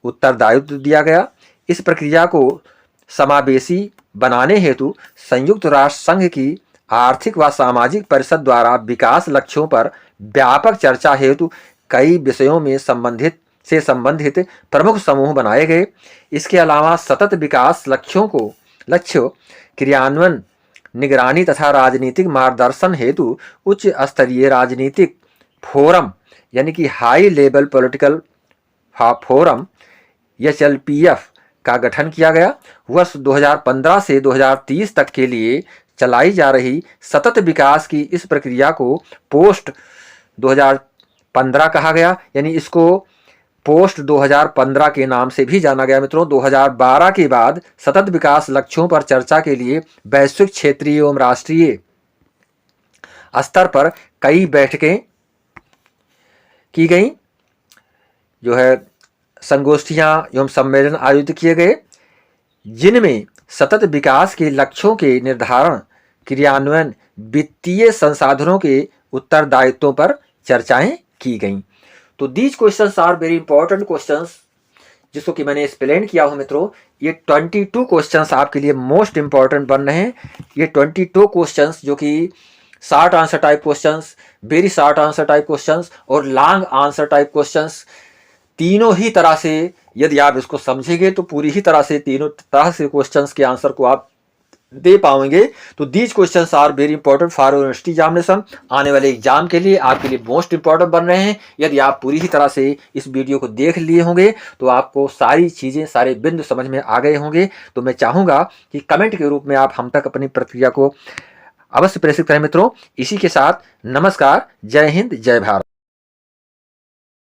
उत्तरदायित्व दिया गया। इस प्रक्रिया को समावेशी बनाने हेतु संयुक्त राष्ट्र संघ की आर्थिक व सामाजिक परिषद द्वारा विकास लक्ष्यों पर व्यापक चर्चा हेतु कई विषयों में संबंधित प्रमुख समूह बनाए गए। इसके अलावा सतत विकास लक्ष्य क्रियान्वयन, निगरानी तथा राजनीतिक मार्गदर्शन हेतु उच्च स्तरीय राजनीतिक फोरम यानी कि high level political forum HLPF का गठन किया गया। वर्ष 2015 से 2030 तक के लिए चलाई जा रही सतत विकास की इस प्रक्रिया को पोस्ट 2015 कहा गया, यानी इसको पोस्ट 2015 के नाम से भी जाना गया। मित्रों, 2012 के बाद सतत विकास लक्ष्यों पर चर्चा के लिए वैश्विक, क्षेत्रीय एवं राष्ट्रीय स्तर पर कई बैठकें की गई, जो है संगोष्ठियां एवं सम्मेलन आयोजित किए गए, जिनमें सतत विकास के लक्ष्यों के निर्धारण, क्रियान्वयन, वित्तीय संसाधनों के उत्तरदायित्वों पर चर्चाएं की गईं। तो these questions are very important questions, जिसको कि मैंने एक्सप्लेन किया हो। मित्रों, ये 22 क्वेश्चंस आपके लिए मोस्ट इंपॉर्टेंट बन रहे हैं। ये 22 क्वेश्चंस जो कि short answer type questions, very short answer type questions और लॉन्ग आंसर टाइप क्वेश्चंस, तीनों ही तरह से यदि आप इसको समझेंगे तो पूरी ही तरह से तीनों तरह से क्वेश्चंस के आंसर को आप दे पाएंगे। तो these questions are very important for university examination. आने वाले एग्जाम के लिए आपके लिए मोस्ट इंपॉर्टेंट बन रहे हैं। यदि आप पूरी ही तरह से इस वीडियो को देख लिए होंगे तो आपको सारी चीज़ें, सारे बिंदु समझ में आ गए होंगे। तो मैं चाहूँगा कि कमेंट के रूप में आप हम तक अपनी प्रतिक्रिया को अवश्य प्रेषित करें। मित्रों, इसी के साथ नमस्कार, जय हिंद, जय भारत।